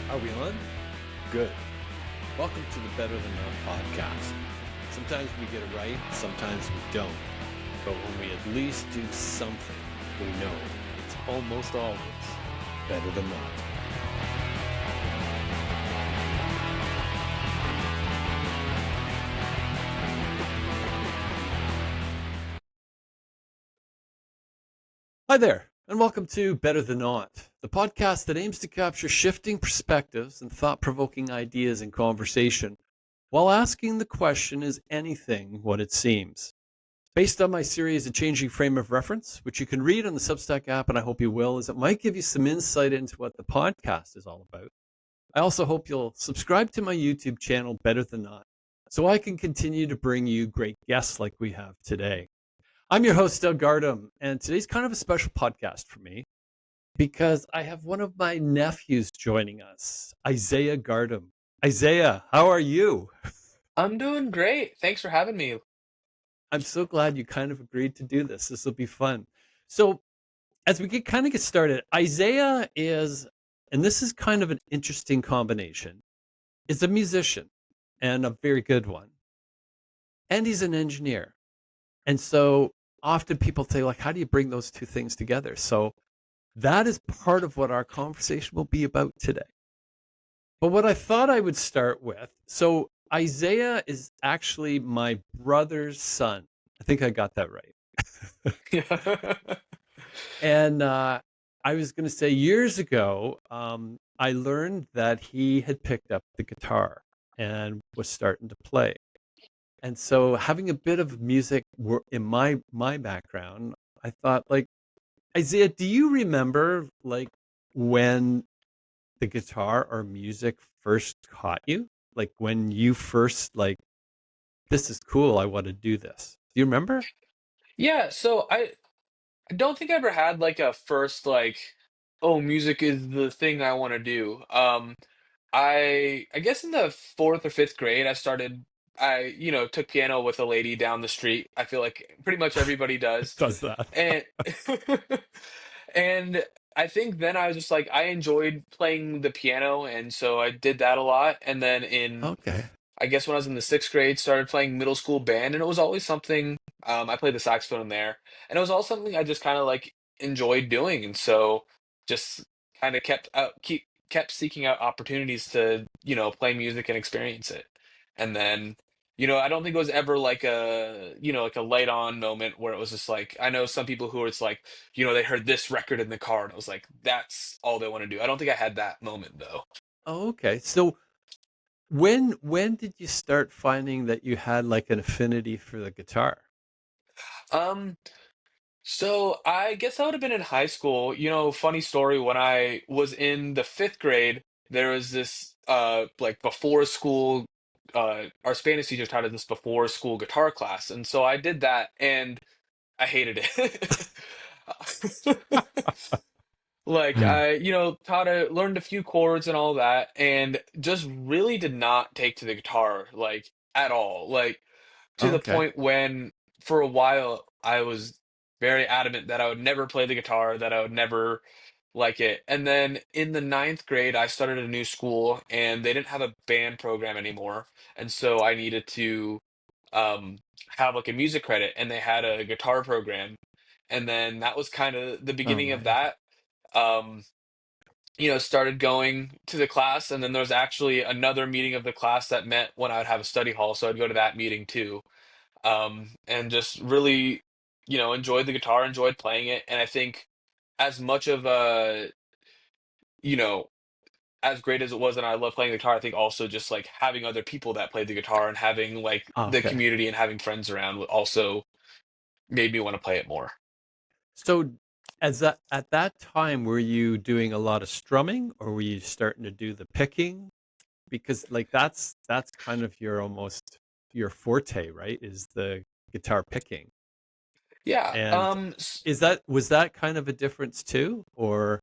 Are we on? Good. Welcome to the Better Than Not podcast. Sometimes we get it right, sometimes we don't. But when we at least do something, we know it's almost always better than not. Hi there, and welcome to Better Than Not, the podcast that aims to capture shifting perspectives and thought-provoking ideas in conversation while asking the question, is anything what it seems? Based on my series, A Changing Frame of Reference, which you can read on the Substack app, and I hope you will, as it might give you some insight into what the podcast is all about. I also hope you'll subscribe to my YouTube channel, Better Than Not, so I can continue to bring you great guests like we have today. I'm your host, Gardham, and today's kind of a special podcast for me because I have one of my nephews joining us, Isaiah Gardham. Isaiah, how are you? I'm doing great. Thanks for having me. I'm so glad you kind of agreed to do this. This will be fun. So, as we get started, Isaiah is, and this is kind of an interesting combination, is a musician and a very good one. And he's an engineer. And so often people say, like, how do you bring those two things together? So that is part of what our conversation will be about today. But what I thought I would start with, so Isaiah is actually my brother's son. I think I got that right. And I was going to say years ago, I learned that he had picked up the guitar and was starting to play. And so having a bit of music in my background, I thought, like, Isaiah, do you remember like when the guitar or music first caught you? Like when you first like, this is cool, I want to do this. Do you remember? Yeah, so I don't think I ever had like a first like, oh, music is the thing I want to do. I guess in the fourth or fifth grade I took piano with a lady down the street. I feel like pretty much everybody It does. does that. And and I think then I was just like I enjoyed playing the piano, and so I did that a lot. And then in Okay. I guess when I was in the sixth grade, started playing middle school band, and it was always something. I played the saxophone in there, and it was all something I just kind of like enjoyed doing, and so just kind of kept seeking out opportunities to play music and experience it. And then I don't think it was ever like a light on moment where it was just like I know some people who it's like they heard this record in the car and it was like that's all they want to do. I don't think I had that moment though. Oh, okay. So when did you start finding that you had like an affinity for the guitar? Um, So I guess I would have been in high school. Funny story, when I was in the fifth grade, there was this like before school our Spanish teacher taught us this before school guitar class. And so I did that and I hated it. Like learned a few chords and all that and just really did not take to the guitar like at all. Like to the Okay. point when for a while I was very adamant that I would never play the guitar, that I would never like it. And then in the ninth grade, I started a new school and they didn't have a band program anymore. And so I needed to um, have like a music credit and they had a guitar program. And then that was kind of the Oh, beginning of nice. that. Um, Started going to the class, and then there was actually another meeting of the class that met when I would have a study hall, so I'd go to that meeting too and just really, enjoyed the guitar, enjoyed playing it. And I think as much of you know, as great as it was, and I love playing the guitar, I think also just like having other people that played the guitar and having like the Okay. community and having friends around also made me want to play it more. So as that at that time, were you doing a lot of strumming or were you starting to do the picking? Because like that's kind of your almost your forte, right? Is the guitar picking. Yeah. And was that kind of a difference too? Or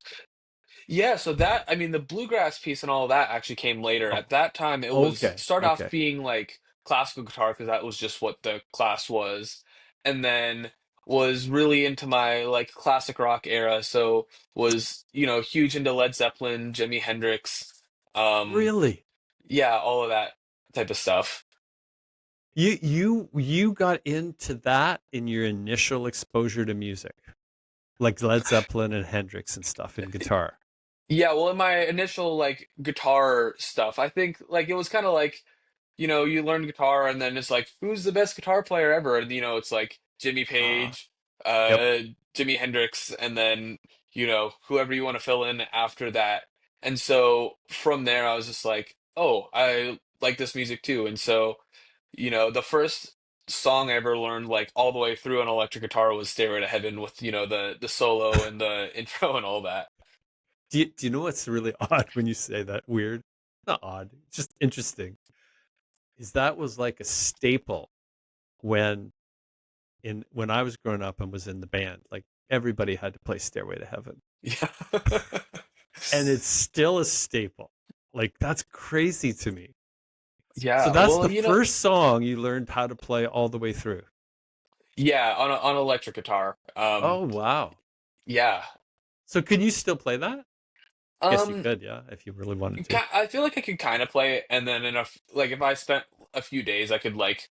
Yeah, so that I mean the bluegrass piece and all of that actually came later. oh, At that time it was okay, start off okay. being like classical guitar because that was just what the class was. And then was really into my like classic rock era. So was, huge into Led Zeppelin, Jimi Hendrix, Um, Really? yeah, all of that type of stuff. You got into that in your initial exposure to music, like Led Zeppelin and Hendrix and stuff in guitar. Yeah, well, in my initial like guitar stuff, I think like it was kind of like, you learn guitar and then it's like, who's the best guitar player ever? And it's like Jimmy Ah, Page, yep. Jimi Hendrix, and then whoever you want to fill in after that. And so from there, I was just like, oh, I like this music too. And so, the first song I ever learned like all the way through an electric guitar was "Stairway to Heaven" with the solo and the intro and all that. Do you know what's really odd when you say that? Weird, not odd, just interesting. Is that was like a staple when when I was growing up and was in the band. Like everybody had to play Stairway to Heaven, Yeah. and it's still a staple. Like that's crazy to me. So Yeah, that's well, the first song you learned how to play all the way through. yeah, on electric guitar. Oh wow! Yeah. So can you still play that? Guess you Um, could, yeah, if you really wanted to. I feel like I could kind of play it, and then like if I spent a few days, I could like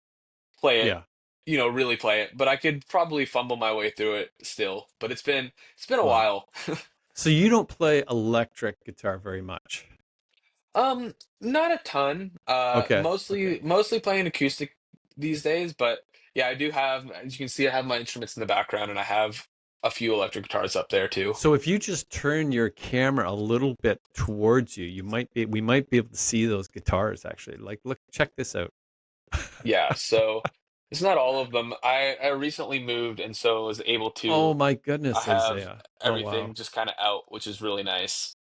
play it, Yeah. really play it. But I could probably fumble my way through it still. But it's been a Wow. while. So you don't play electric guitar very much. Not a ton. Okay. Okay. Mostly playing acoustic these days. But yeah, I do have, as you can see, I have my instruments in the background, and I have a few electric guitars up there too. So if you just turn your camera a little bit towards you, we might be able to see those guitars actually. Like look, check this out. Yeah, so it's not all of them. I recently moved and so was able Oh to my I goodness, have Isaiah. Oh everything wow. just kind of out, which is really nice.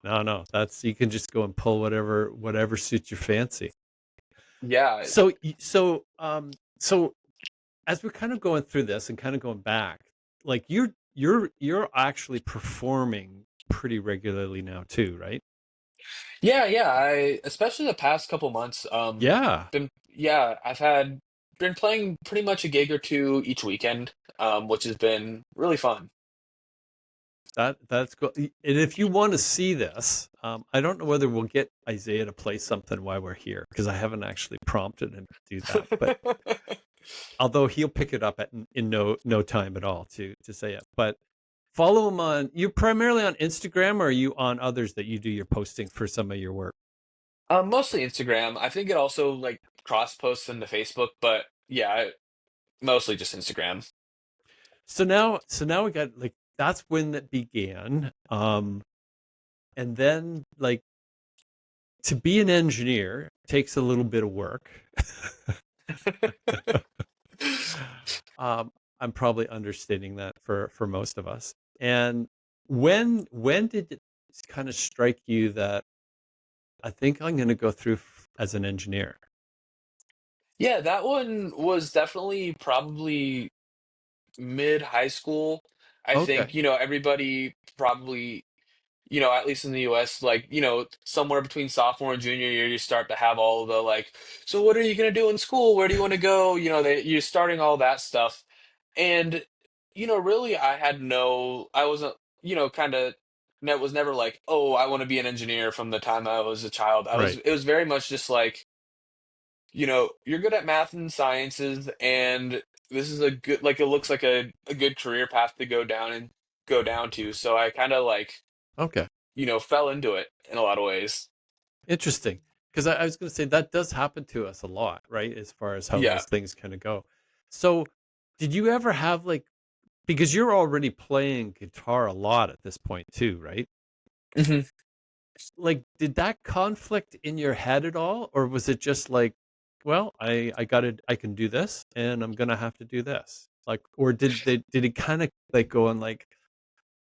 No, no. That's you can just go and pull whatever suits your fancy. Yeah. So as we're kind of going through this and kind of going back, like you're actually performing pretty regularly now too, right? Yeah, yeah. I especially the past couple months, Yeah, I've had been playing pretty much a gig or two each weekend, which has been really fun. that's cool. And if you want to see this, I don't know whether we'll get Isaiah to play something while we're here because I haven't actually prompted him to do that. But although he'll pick it up in no time at all to say it. But follow him on. You primarily on Instagram, or are you on others that you do your posting for some of your work? Mostly Instagram. I think it also like cross posts into Facebook, but yeah, mostly just Instagram. So now we got like that's when that began. And then like to be an engineer takes a little bit of work. um, I'm probably understating that for most of us. And when did it kind of strike you that I think I'm going to go through as an engineer? Yeah, that one was definitely probably mid high school. I think, Okay, everybody probably, at least in the US, like, somewhere between sophomore and junior year, you start to have all the like, so what are you going to do in school? Where do you want to go? You're starting all that stuff. And, really, I wasn't, kind of, was never like, oh, I want to be an engineer from the time I was a child. right. It was very much just like, you're good at math and sciences, and this is a good, like, it looks like a good career path to go down to. So I kind of like, Okay, fell into it in a lot of ways. interesting. Because I was going to say that does happen to us a lot, right? As far as how Yeah. those things kind of go. So, did you ever have like because you're already playing guitar a lot at this point too, right? hmm Like, did that conflict in your head at all, or was it just like, well, I got to I can do this, and I'm gonna have to do this, like, or did it kind of like go on like,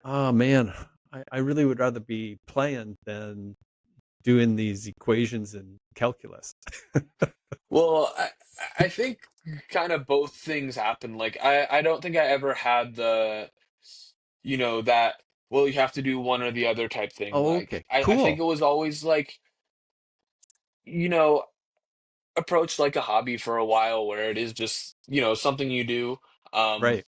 oh man, I really would rather be playing than doing these equations in calculus. Well, I think kind of both things happen. Like I don't think I ever had the, that, well, you have to do one or the other type thing. Oh, Like okay, I think cool, it was always like, you know, approached like a hobby for a while where it is just, something you do. Um, right,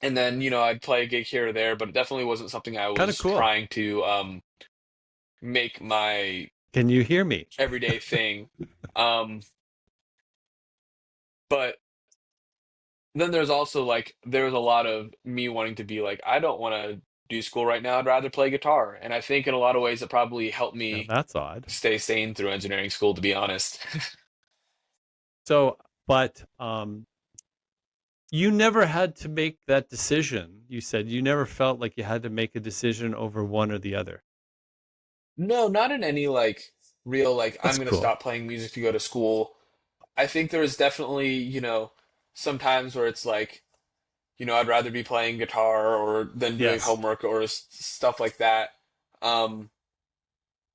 and then, I'd play a gig here or there, but it definitely wasn't something I kind of was cool. trying to make my Can you hear me? everyday thing. Um, but then there's also like there's a lot of me wanting to be like I don't want to do school right now. I'd rather play guitar. And I think in a lot of ways it probably helped Now me that's odd. stay sane through engineering school, to be honest. So, but you never had to make that decision. You said you never felt like you had to make a decision over one or the other. No, not in any like real like I'm That's gonna cool. stop playing music to go to school. I think there is definitely, sometimes where it's like, I'd rather be playing guitar or than doing Yes. homework or stuff like that. Um,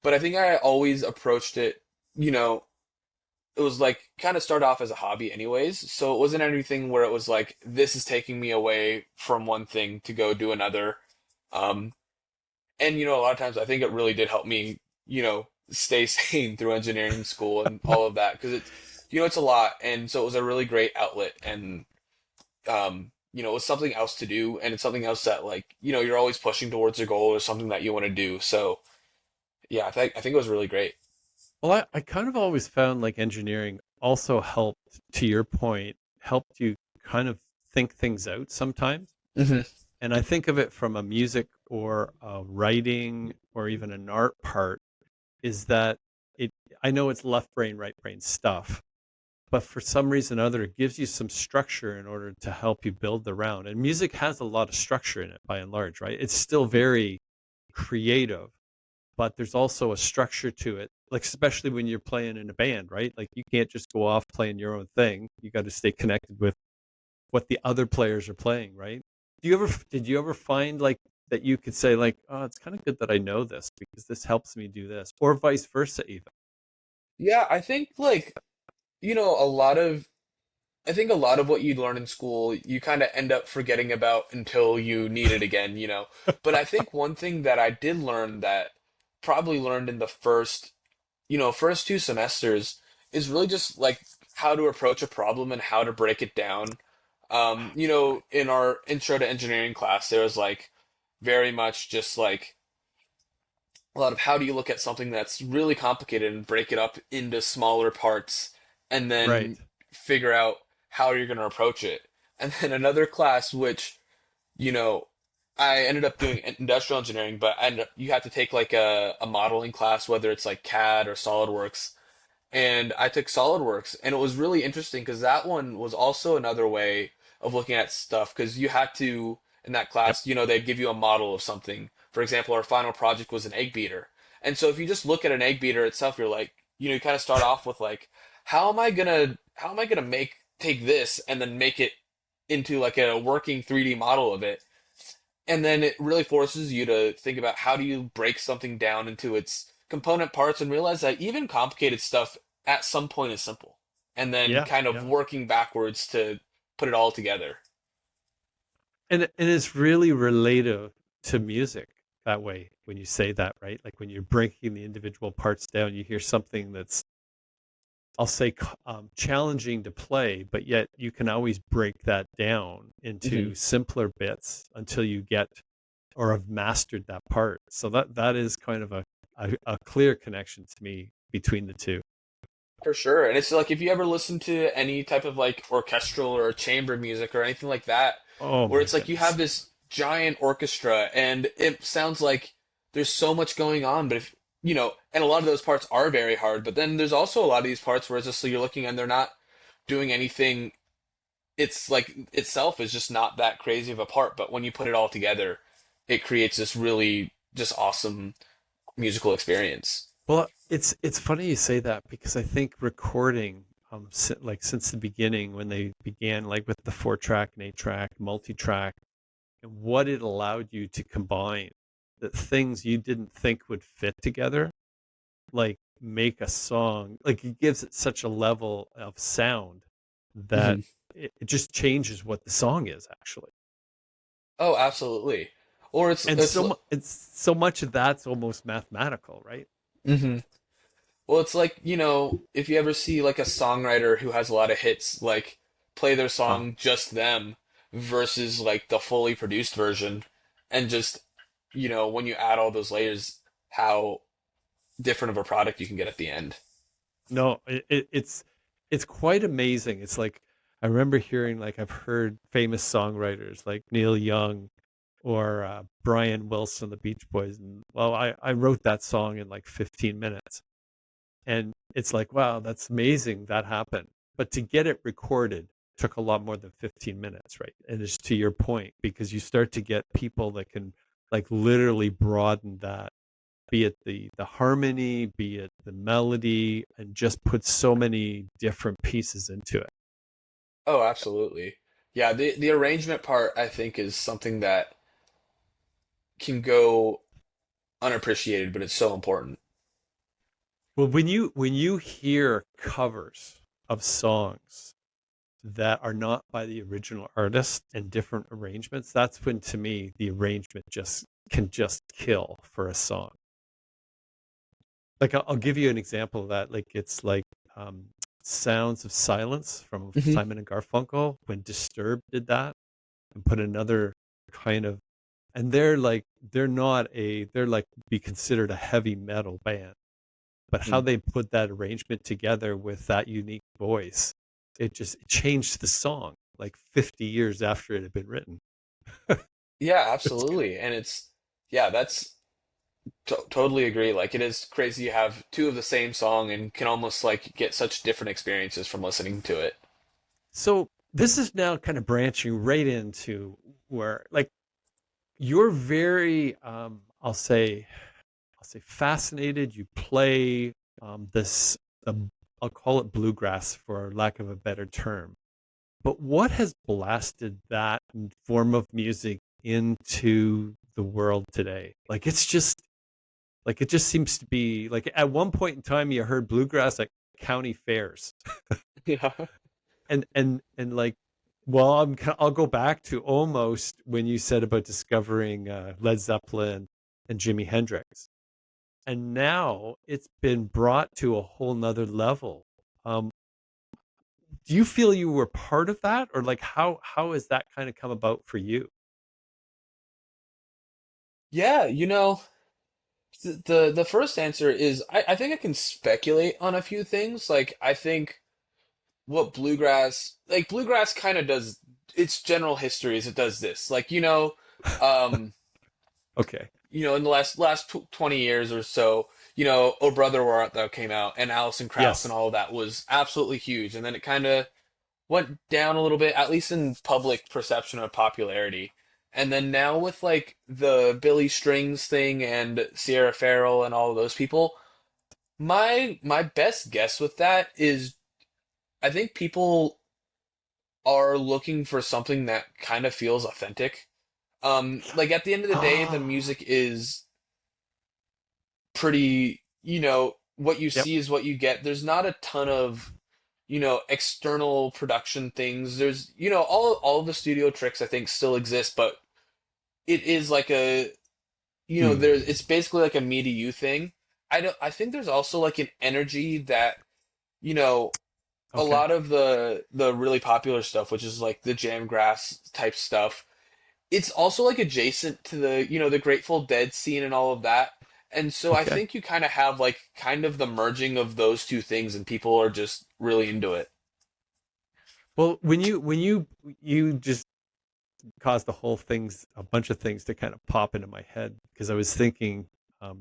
but I think I always approached it, you know, it was like kind of started off as a hobby anyways. So it wasn't anything where it was like, this is taking me away from one thing to go do another. Um, and a lot of times I think it really did help me, stay sane through engineering school and all of that because it's a lot. And so it was a really great outlet and it was something else to do and it's something else that like, you're always pushing towards a goal or something that you want to do. So yeah, I think it was really great. Well, I kind of always found like engineering also helped, to your point, helped you kind of think things out sometimes. Hmm. And I think of it from a music or a writing or even an art part is that it, I know it's left brain, right brain stuff, but for some reason or other, it gives you some structure in order to help you build the round. And music has a lot of structure in it by and large, right? It's still very creative, but there's also a structure to it. Like especially when you're playing in a band, right? Like you can't just go off playing your own thing. You got to stay connected with what the other players are playing, right? Did you ever find like that you could say like, oh, it's kind of good that I know this because this helps me do this, or vice versa, even. Yeah, I think like, a lot of I think a lot of what you learn in school, you kind of end up forgetting about until you need it again. But I think one thing that I did learn that probably learned in the first 2 semesters is really just like how to approach a problem and how to break it down. In our intro to engineering class, there was like very much just like a lot of how do you look at something that's really complicated and break it up into smaller parts and Right. then figure out how you're going to approach it. And then another class, which, you know, I ended up doing industrial engineering, but you have to take like a modeling class, whether it's like CAD or SolidWorks, and I took SolidWorks, and it was really interesting because that one was also another way of looking at stuff because you had to in that Yep. class, they'd give you a model of something. For example, our final project was an egg beater, and so if you just look at an egg beater itself, you're like, you kind of start off with like, how am I gonna make take this and then make it into like a working 3D model of it, and then it really forces you to think about how do you break something down into its component parts and realize that even complicated stuff at some point is simple. And then Yeah. kind of Yeah. working backwards to put it all together. And it's really relative to music that way when you say that, right? Like when you're breaking the individual parts down, you hear something that's, I'll say, challenging to play, but yet you can always break that down Hmm. into simpler bits until you get or have mastered that part. So that is kind of a clear connection to me between the two. For sure. And it's like if you ever listen to any type of like orchestral or chamber music or anything like that, Oh where my it's like you have goodness. this giant orchestra and it sounds like there's so much going on, but and a lot of those parts are very hard, but then there's also a lot of these parts where it's just like you're looking and they're not doing anything. It's like itself is just not that crazy of a part, but when you put it all together, it creates this really just awesome musical experience. Well, it's funny you say that because I think recording, like since the beginning when they began, like with the 4 track and 8 track, multi-track, and what it allowed you to combine, that things you didn't think would fit together, like make a song, like it gives it such a level of sound that Hmm. it just changes what the song is actually. Oh, absolutely. Or it's And it's. it's so much of that's almost mathematical, right? Mhm. Well, it's like, if you ever see like a songwriter who has a lot of hits, like play their Uh, song just them versus like the fully produced version, and just, when you add all those layers, how different of a product you can get at the end. No, it's quite amazing. It's like I remember hearing like I've heard famous songwriters like Neil Young or Brian Wilson, the Beach Boys, and well, I wrote that song in like 15 minutes, and it's like wow, that's amazing that happened. But to get it recorded took a lot more than 15 minutes, right? And it's to your point because you start to get people that can like literally broaden that, be it the harmony, be it the melody, and just put so many different pieces into it. Oh, absolutely. Yeah, the arrangement part I think is something that can go unappreciated, but it's so important. Well, when you hear covers of songs that are not by the original artist and different arrangements, that's when to me the arrangement just can just kill for a song. Like I'll give you an example of that. Like it's like um, "Sounds of Silence" from Hmm. Simon and Garfunkel when Disturbed did that and put another kind of, and they're not a they're like be considered a heavy metal band, but how they put that arrangement together with that unique voice, it changed the song like 50 years after it had been written. Yeah, It's absolutely. And yeah, that's totally agree. Like it is crazy you have two of the same song and can almost like get such different experiences from listening to it. so this is now kind of branching right into where like you're very I'll say fascinated. You play this I'll call it bluegrass for lack of a better term. But what has blasted that form of music into the world today? Like it's just like it just seems to be like at one point in time you heard bluegrass at county fairs. Yeah. And like well I'll go back to almost when you said about discovering Led Zeppelin and Jimi Hendrix. And now it's been brought to a whole nother level. Um, do you feel you were part of that, or like how has that kind of come about for you? Yeah, the first answer is I think I can speculate on a few things. Like I think what bluegrass kind of does its general history is it does this. Like, um Okay. in the last 20 years or so, Oh Brother Where Art Thou came out and Alison Krauss and Yes. all of that was absolutely huge. And then it kind of went down a little bit, at least in public perception of popularity. And then now with like the Billy Strings thing and Sierra Farrell and all of those people, my best guess with that is I think people are looking for something that kind of feels authentic. Like at the end of the day, the Ah. music is pretty, what you Yep. see is what you get. There's not a ton of, external production things. There's, all of the studio tricks I think still exist, but it is like it's Hmm. basically like a me to you thing. I think there's also like an energy that, you know, a Okay. lot of the really popular stuff, which is like the jam grass type stuff, it's also like adjacent to the Grateful Dead scene and all of that. And so I Okay. think you kind of have like kind of the merging of those two things and people are just really into it. Well, when you just caused a bunch of things to kind of pop into my head because I was thinking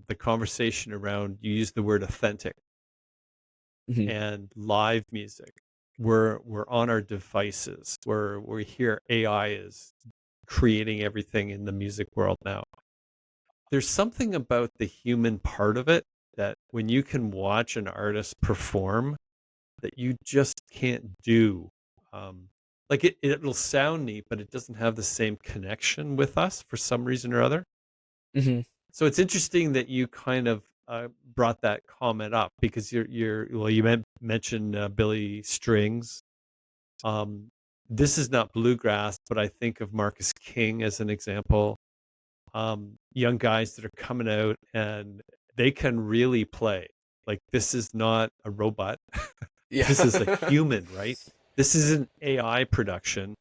the conversation around you used the word authentic Hmm. and live music. We're on our devices. We hear AI is creating everything in the music world now. There's something about the human part of it that when you can watch an artist perform that you just can't do. Um, like it'll sound neat, but it doesn't have the same connection with us for some reason or other. Hmm. So it's interesting that you kind of brought that comment up because you mentioned Billy Strings. Um, this is not bluegrass, but I think of Marcus King as an example. Young guys that are coming out and they can really play. Like this is not a robot. This is a Yeah. human, right? This isn't AI production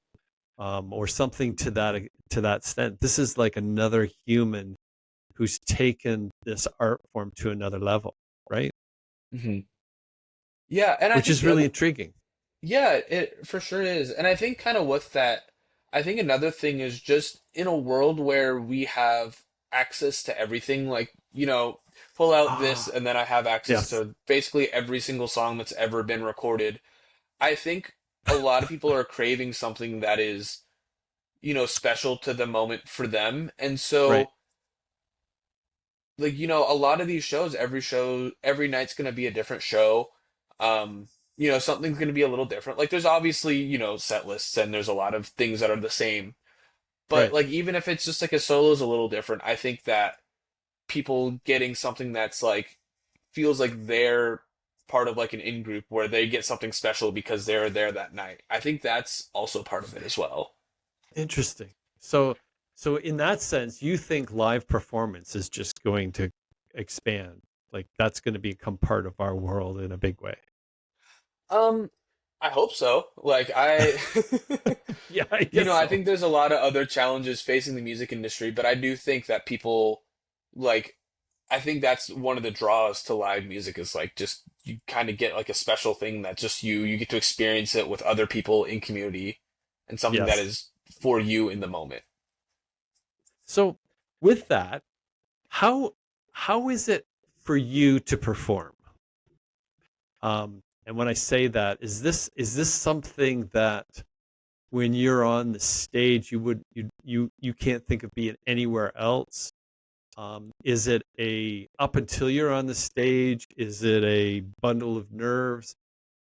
or something to that extent. This is like another human who's taken this art form to another level. right? Hmm. Yeah, and I Which think is really intriguing. yeah, it for sure is. And I think kind of with that, I think another thing is just in a world where we have access to everything, like, pull out this Ah, and then I have access yes. to basically every single song that's ever been recorded. I think a lot of people are craving something that is, special to the moment for them. And Right. so, like, a lot of these shows, every night's going to be a different show. Um, something's going to be a little different. Like, there's obviously, set lists and there's a lot of things that are the same. But, Right. like, even if it's just like a solo is a little different, I think that people getting something that's like, feels like they're part of like an in group where they get something special because they're there that night. I think that's also part of it as well. Interesting. So in that sense, you think live performance is just going to expand. Like that's going to become part of our world in a big way. Um, I hope so. Like Yeah, I guess I so. think there's a lot of other challenges facing the music industry, but I do think that people like I think that's one of the draws to live music is like just you kind of get like a special thing that just you get to experience it with other people in community and something that Yes. is for you in the moment. So with that, how how is it for you to perform? And when I say that, is this something that when you're on the stage you can't think of being anywhere else? Is it a up until you're on the stage? Is it a bundle of nerves?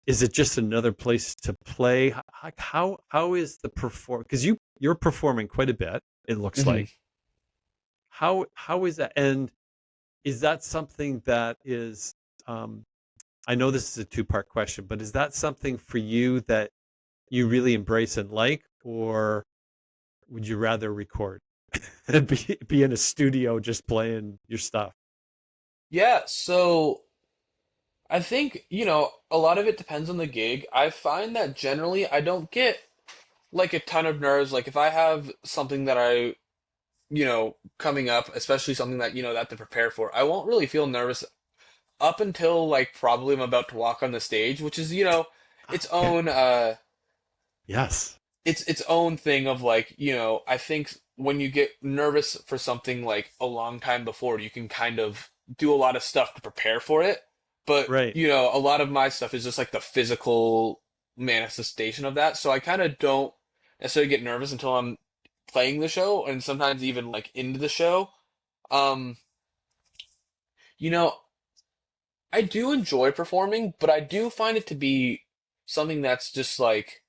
Is it just another place to play? How is the perform? Because you're performing quite a bit. It looks Hmm. like how is that? And is that something that is? Um, I know this is a two-part question, but is that something for you that you really embrace and like, or would you rather record and be in a studio just playing your stuff? Yeah, so I think, a lot of it depends on the gig. I find that generally I don't get like a ton of nerves. Like if I have something that coming up, especially something that, that I have to prepare for, I won't really feel nervous up until like probably I'm about to walk on the stage, which is, its Okay. own Yes. its own thing of like, I think when you get nervous for something like a long time before, you can kind of do a lot of stuff to prepare for it. But, Right. a lot of my stuff is just like the physical manifestation of that. So I kind of don't necessarily get nervous until I'm playing the show and sometimes even like into the show. Um, you know, I do enjoy performing, but I do find it to be something that's just like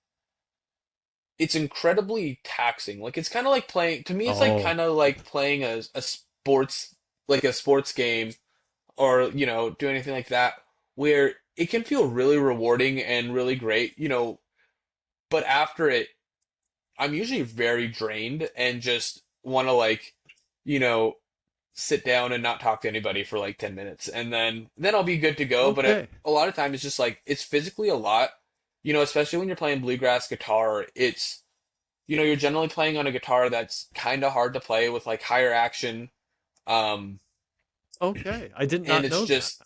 it's incredibly taxing. Like it's kind of like playing to me it's like Oh, kind of like playing a sports like a sports game or do anything like that where it can feel really rewarding and really great, but after it I'm usually very drained and just want to like you know sit down and not talk to anybody for like 10 minutes and then I'll be good to go, but okay. a lot of times it's just like it's physically a lot, especially when you're playing bluegrass guitar. It's you're generally playing on a guitar that's kind of hard to play with like higher action. Um, Okay. I did and not it's know that. just,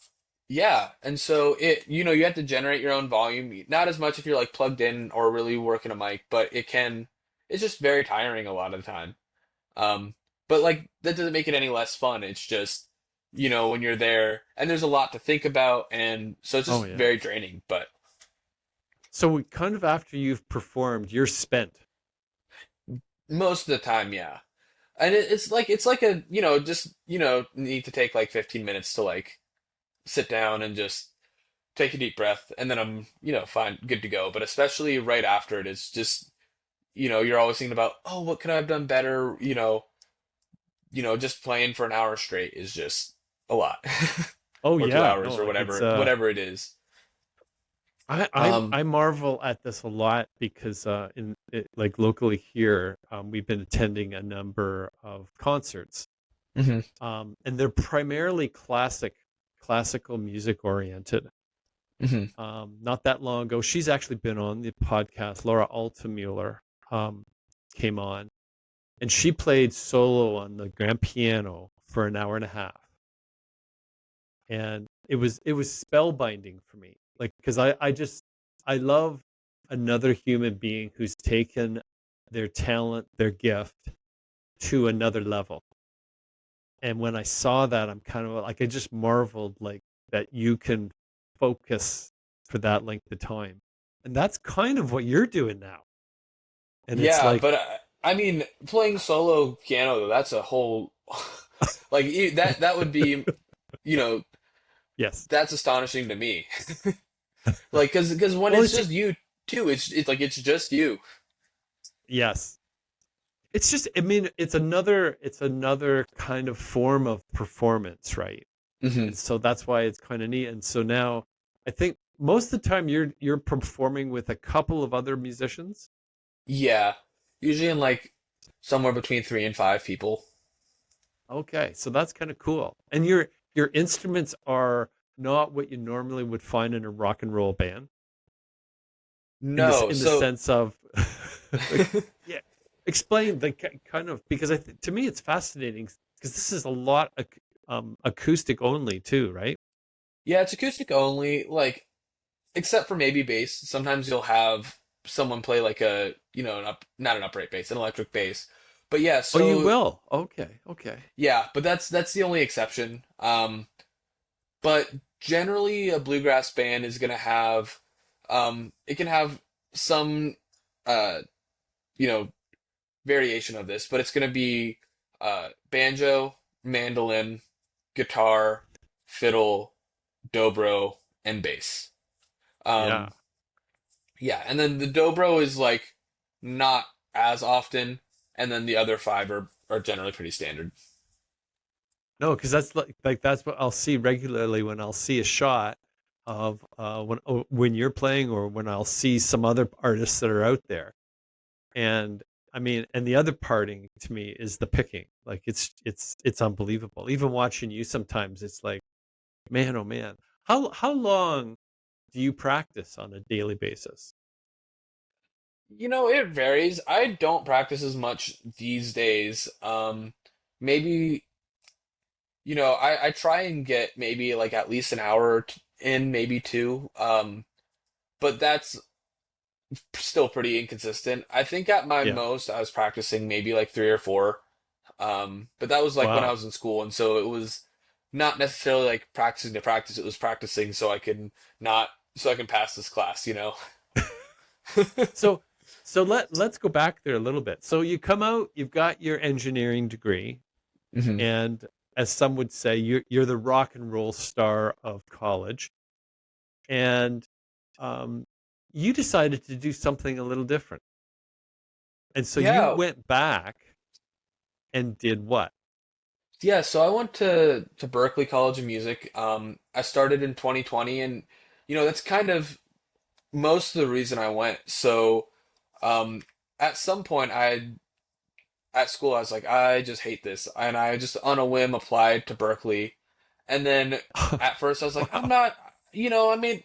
yeah. And so you have to generate your own volume. Not as much if you're like plugged in or really working a mic, but it's just very tiring a lot of the time. Um, but like, that doesn't make it any less fun. It's just, when you're there and there's a lot to think about. And so it's Oh just yeah. very draining, but So kind of after you've performed, you're spent. most of the time, yeah. And it's like a just need to take like 15 minutes to like sit down and just take a deep breath and then I'm fine, good to go. But especially right after it, it's just you're always thinking about, oh, what could I have done better, just playing for an hour straight is just a lot. Oh Or two yeah. hours No, or it's whatever it is. I um marvel at this a lot because like locally here, we've been attending a number of concerts, mhm, and they're primarily classical music oriented. mhm, Not that long ago, she's actually been on the podcast. Laura Altamuller came on, and she played solo on the grand piano for an hour and a half. And it was spellbinding for me. Like, because I love another human being who's taken their talent, their gift to another level. And when I saw that, I'm kind of like, I just marveled like that you can focus for that length of time. And that's kind of what you're doing now. And it's Yeah, like, but I mean, playing solo piano though, that's a whole like that would be, you know, yes. that's astonishing to me. Like, because when Well, it's it's just you too, it's like it's just you. yes. It's just, I mean, it's another kind of form of performance, right? Hmm. And so that's why it's kind of neat. And so now I think most of the time you're performing with a couple of other musicians. Yeah, usually in like somewhere between three and five people. Okay, so that's kind of cool. And your instruments are not what you normally would find in a rock and roll band No, in the so sense of yeah, explain the kind of, because to me it's fascinating because this is a lot acoustic only too, right? yeah, it's acoustic only. Like, except for maybe bass. Sometimes you'll have someone play like a, not an upright bass, an electric bass. But yeah, Oh, you so will. Okay, okay. yeah, but that's the only exception. But generally, a bluegrass band is gonna have, it can have some, uh, you know, variation of this, but it's gonna be banjo, mandolin, guitar, fiddle, dobro, and bass. Yeah. Um, yeah, and then the dobro is like not as often, and then the other five are generally pretty standard. No, because that's like that's what I'll see regularly when I'll see a shot of when you're playing or when I'll see some other artists that are out there. And I mean, and the other parting to me is the picking. Like it's unbelievable. Even watching you sometimes, it's like, man, oh man. How long do you practice on a daily basis? It varies. I don't practice as much these days. Maybe, I try and get maybe like at least an hour in, maybe two. But that's still pretty inconsistent. I think at my Yeah. most I was practicing maybe like three or four. But that was like when I Wow. was in school, and so it was not necessarily like practicing to practice. It was practicing so I can pass this class. So let's go back there a little bit. So you come out, you've got your engineering degree, Hmm. and as some would say, you're the rock and roll star of college, and um, you decided to do something a little different, and so you Yeah, went back and did what? yeah. So I went to Berklee College of Music. I started in 2020, and that's kind of most of the reason I went. So, um, at some point, at school, I was like, I just hate this. And I just on a whim applied to Berkeley. And then at first I was like, I'm Wow. not, I mean,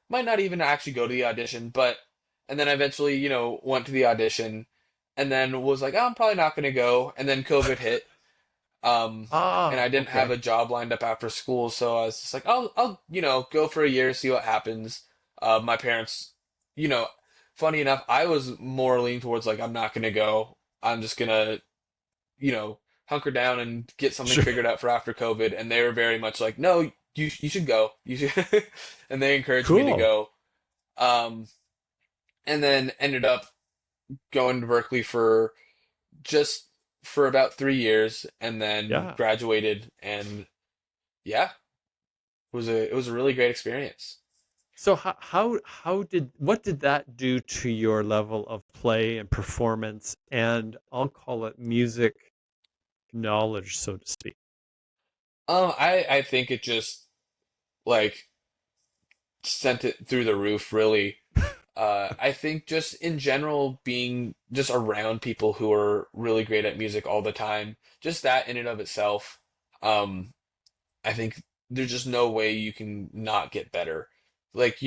might not even actually go to the audition, and then I eventually, went to the audition and then was like, oh, I'm probably not going to go. And then COVID hit. And Ah, I didn't have okay. a job lined up after school. So I was just like, I'll, go for a year, see what happens. My parents, you know, funny enough, I was more leaning towards like, I'm not going to go. I'm just gonna hunker down and get something Sure. figured out for after COVID. And they were very much like, no, you should go. You should, and they encouraged me to Cool. go. Um, and then ended up going to Berkeley just for about 3 years, and then Yeah. graduated. And yeah, it was a really great experience. So how did what did that do to your level of play and performance and I'll call it music knowledge, so to speak? I think it just like sent it through the roof, really. I think just in general, being just around people who are really great at music all the time, just that in and of itself, um, I think there's just no way you can not get better. Like,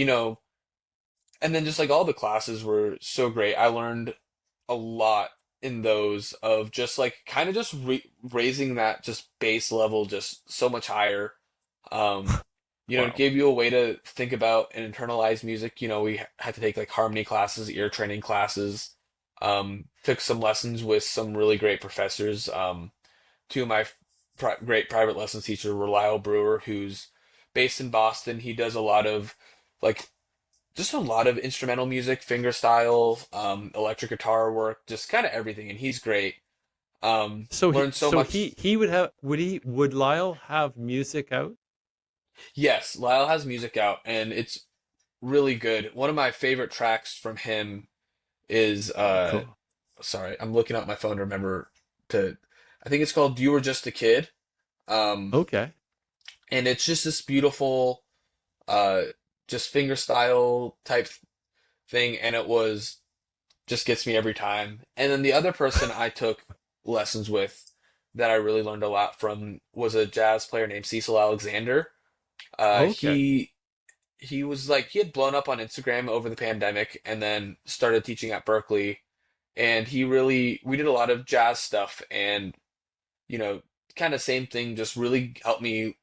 and then just like all the classes were so great. I learned a lot in those of just like kind of just raising that just base level just so much higher. Um, it Wow. gave you a way to think about and internalize music. We had to take like harmony classes, ear training classes. Took some lessons with some really great professors. Two of my great private lessons teachers were Lyle Brewer, who's based in Boston. He does a lot of like just a lot of instrumental music, fingerstyle, electric guitar work, just kind of everything, and he's great. So he Learned so so much. he would have would Lyle have music out? Yes, Lyle has music out, and it's really good. One of my favorite tracks from him is Cool. sorry, I'm looking up my phone to remember to I think it's called You Were Just a Kid. Um Okay. and it's just this beautiful uh just fingerstyle type thing, and it was just gets me every time. And then the other person I took lessons with that I really learned a lot from was a jazz player named Cecil Alexander. Uh, Okay. he he was like he had blown up on Instagram over the pandemic and then started teaching at Berkeley. And we did a lot of jazz stuff, and you know, kind of same thing, just really helped me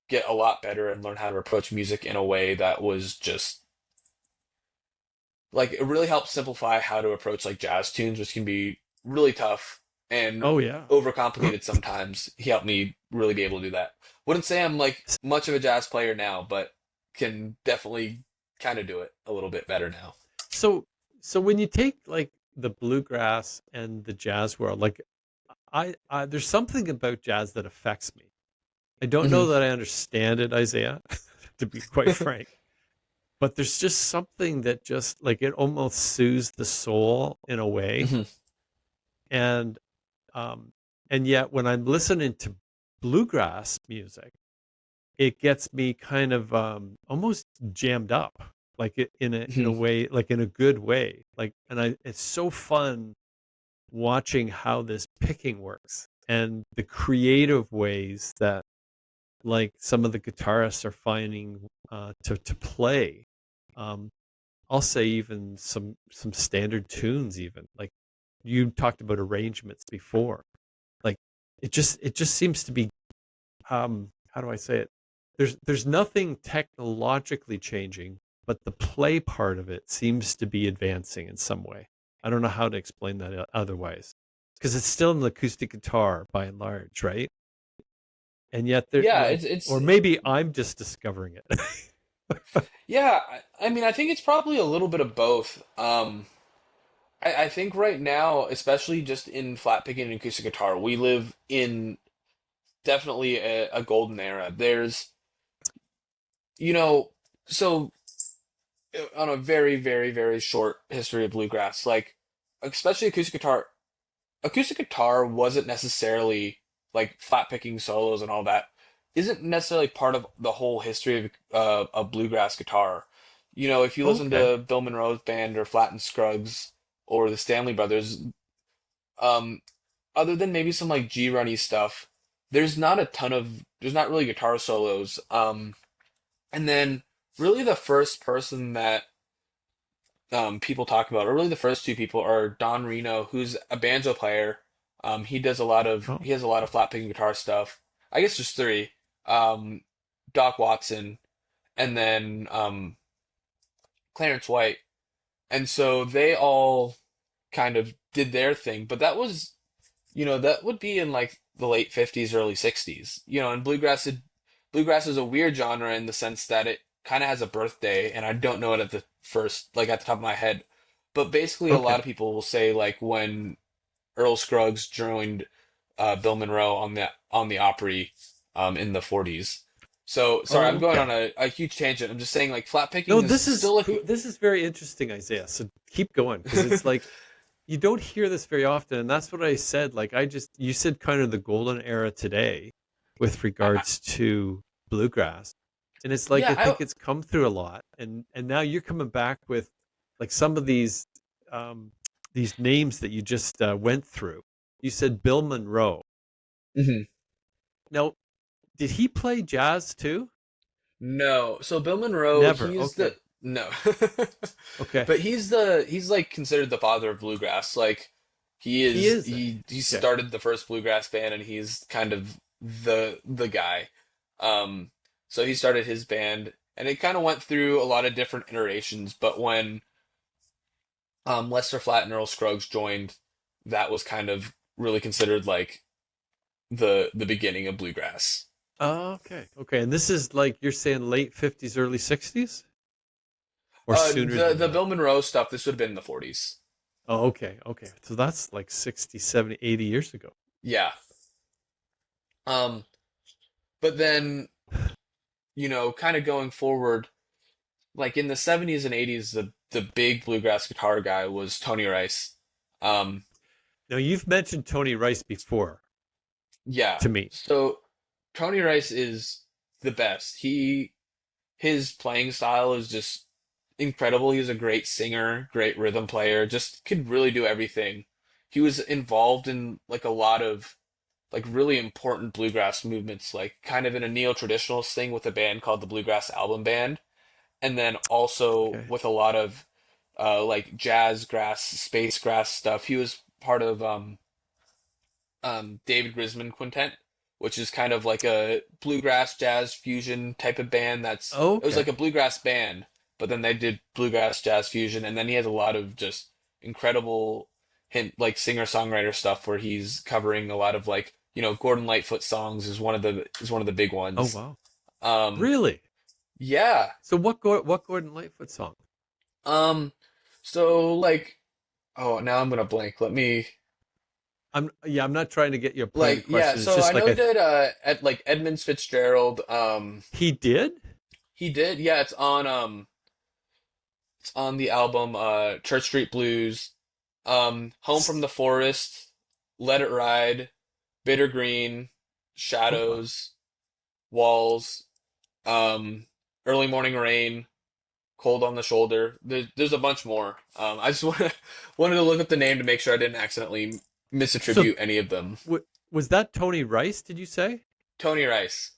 get a lot better and learn how to approach music in a way that was just like it really helps simplify how to approach like jazz tunes, which can be really tough and Oh yeah. overcomplicated sometimes. He helped me really be able to do that. Wouldn't say I'm like much of a jazz player now, but can definitely kind of do it a little bit better now. So so when you take like the bluegrass and the jazz world, like I there's something about jazz that affects me. I don't know Hmm. that I understand it, Isaiah, to be quite frank. But there's just something that just like it almost soothes the soul in a way. Hmm. And um and yet when I'm listening to bluegrass music, it gets me kind of almost jammed up, like in a Hmm. way, like in a good way. Like, and I it's so fun watching how this picking works and the creative ways that like some of the guitarists are finding to play. Um, I'll say even some standard tunes, even like you talked about arrangements before. Like it just seems to be how do I say it? There's nothing technologically changing, but the play part of it seems to be advancing in some way. I don't know how to explain that otherwise, because it's still an acoustic guitar by and large, right? And yet they're Yeah, like, it's or maybe I'm just discovering it. yeah. I mean, I think it's probably a little bit of both. I think right now, especially just in flat picking and acoustic guitar, we live in definitely a golden era. There's, you know, so on a very, very, very short history of bluegrass, like especially acoustic guitar wasn't necessarily like flat picking solos and all that isn't necessarily part of the whole history of bluegrass guitar. If you listen Okay. to Bill Monroe's band or Flatt and Scruggs or the Stanley Brothers, um, other than maybe some like G runny stuff, there's not really guitar solos. And then really the first person that people talk about, or really the first two people, are Don Reno, who's a banjo player. He Oh, has a lot of flat picking guitar stuff. I guess there's three. Um, Doc Watson, and then Clarence White. And so they all kind of did their thing, but that would be in like the late 50s, early 60s. And bluegrass is a weird genre in the sense that it kind of has a birthday, and I don't know it at the top of my head. But basically, a lot okay. of people will say like when Earl Scruggs joined Bill Monroe on the Opry in the 40s. So sorry, Oh, I'm going on okay. a huge tangent. I'm just saying like flat No, picking is still like this is very interesting, Isaiah. So keep going, because it's like you don't hear this very often, and that's what I said. Like you said kind of the golden era today with I- regards to bluegrass, and it's like I yeah, I think it's come through a lot, and now you're coming back with like some of um these names that you just went through. You said Bill Monroe. mhm. Now, did he play jazz too? No. So Bill Monroe, Never. he's Okay. the no. Okay. But he's like considered the father of bluegrass. Like He is. Eh? he Okay. started the first bluegrass band, and he's kind of the guy. Um So he started his band, and it kind of went through a lot of different iterations. But when Lester Flatt and Earl Scruggs joined, that was kind of really considered like the beginning of bluegrass. Oh, okay. Okay. And this is like you're saying late 50s, early 60s or sooner The than the that? Bill Monroe stuff, this would have been in the 40s. Oh, okay. Okay. So that's like 60, 70, 80 years ago. Yeah. Um, but then, kind of going forward, like in the 70s and 80s, the big bluegrass guitar guy was Tony Rice. Um, Now, you've mentioned Tony Rice before yeah. to me. So Tony Rice is the best. His playing style is just incredible. He's a great singer, great rhythm player, just could really do everything. He was involved in like a lot of like really important bluegrass movements, like kind of in a neo-traditionalist thing with a band called the Bluegrass Album Band, and then also Okay. with a lot of like jazz grass, space grass stuff. He was part of David Grisman Quintet, which is kind of like a bluegrass jazz fusion type of band. It was like Okay. a bluegrass band, but then they did bluegrass jazz fusion, and then he has a lot of just incredible hint like singer-songwriter stuff where he's covering a lot of like Gordon Lightfoot songs is one of the big Oh, ones. wow. Um, Really? yeah. So what Gordon Lightfoot song? Um, so like, oh, now I'm gonna blank. Let me I'm not trying to get you a like, pointed yeah. question. It's So I just like know he did at like Edmonds Fitzgerald. he did? He did. Yeah, it's on the album Church Street Blues, Home from S- the Forest, Let It Ride, Bitter Green, Oh, wow. Shadows, Walls, um, Early Morning Rain, Cold on the Shoulder. There's a bunch more. I just wanted to look up the name to make sure I didn't accidentally So misattribute any of them. was that Tony Rice, did you say? Tony Rice.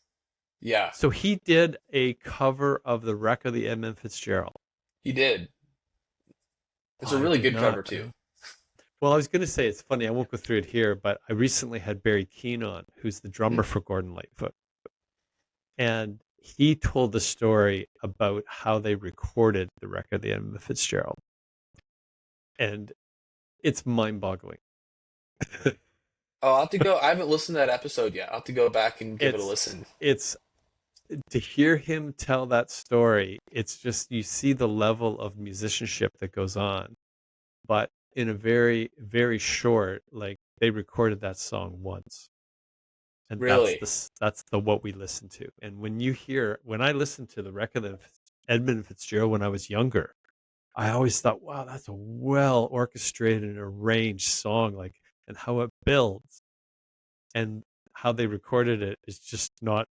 Yeah, So he did a cover of the Wreck of the Edmund Fitzgerald. he did. It's Wow, a I really did good not. cover too. Well, I was going to say it's funny. I won't go through it here, but I recently had Barry Keane on, who's the drummer Mhm. for Gordon Lightfoot, and he told the story about how they recorded the Wreck of the Edmund Fitzgerald, and it's mind-boggling. Oh, I'll have to go. I haven't listened to that episode yet. I'll have to go back and give it a it's listen. it's to hear him tell that story. It's just you see the level of musicianship that goes on, but in a very very short, like they recorded that song once, and Really? that's the what we listen to. And when I listened to the record of Edmund Fitzgerald when I was younger, I always thought, wow, that's a well orchestrated and arranged song, like, and how it builds and how they recorded it is just not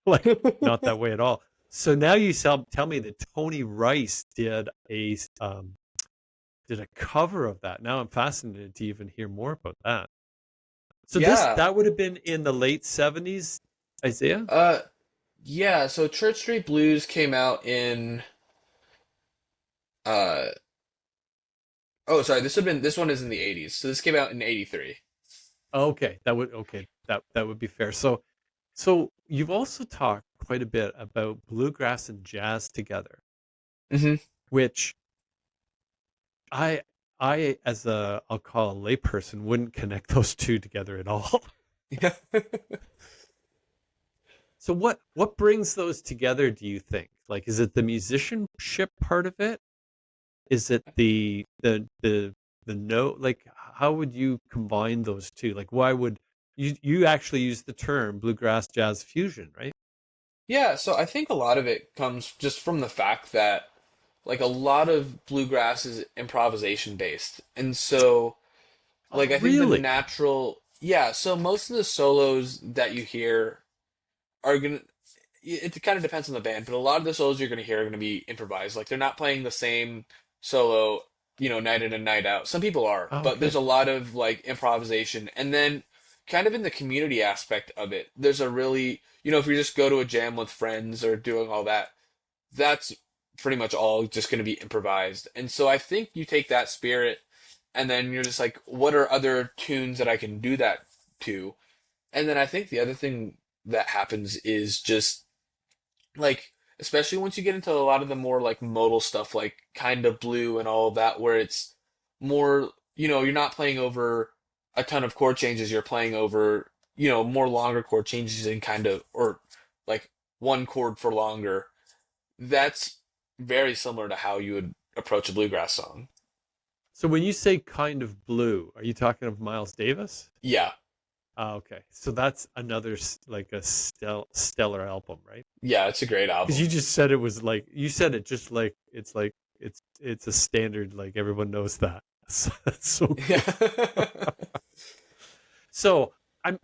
like not that way at all. So now you tell me that Tony Rice did a cover of that. Now I'm fascinated to even hear more about that. So Yeah. that would have been in the late 70s, Isaiah? Uh, yeah. So Church Street Blues came out in. Uh, oh, sorry. This one is in the 80s. So this came out in 83. Okay, that would be fair. So you've also talked quite a bit about bluegrass and jazz together, Hmm. which I I as a I'll call a layperson wouldn't connect those two together at all. Yeah. So what brings those together, do you think? Like, is it the musicianship part of it? Is it the note? Like, how would you combine those two? Like, why would you actually use the term bluegrass jazz fusion, right? Yeah. So I think a lot of it comes just from the fact that like a lot of bluegrass is improvisation based, and so Oh, like I think the really? natural yeah. So most of the solos that you hear are gonna it kind of depends on the band, but a lot of the solos you're gonna hear are gonna be improvised. Like they're not playing the same solo, night in and night out. Some people are, Oh, but there's okay. a lot of like improvisation. And then kind of in the community aspect of it, there's a really, if you just go to a jam with friends or doing all that, that's pretty much all just gonna be improvised. And so I think you take that spirit and then you're just like, what are other tunes that I can do that to? And then I think the other thing that happens is just like especially once you get into a lot of the more like modal stuff like kind of blue and all of that where it's more, you're not playing over a ton of chord changes, you're playing over, more longer chord changes and kind of or like one chord for longer. That's very similar to how you would approach a bluegrass song. So when you say kind of blue, are you talking of Miles Davis? Yeah. Okay, so that's another like a stellar album, right? Yeah, it's a great Because you album. just said it was like you said it just like it's a standard, like everyone knows that. That's so Yeah. cool. So I'm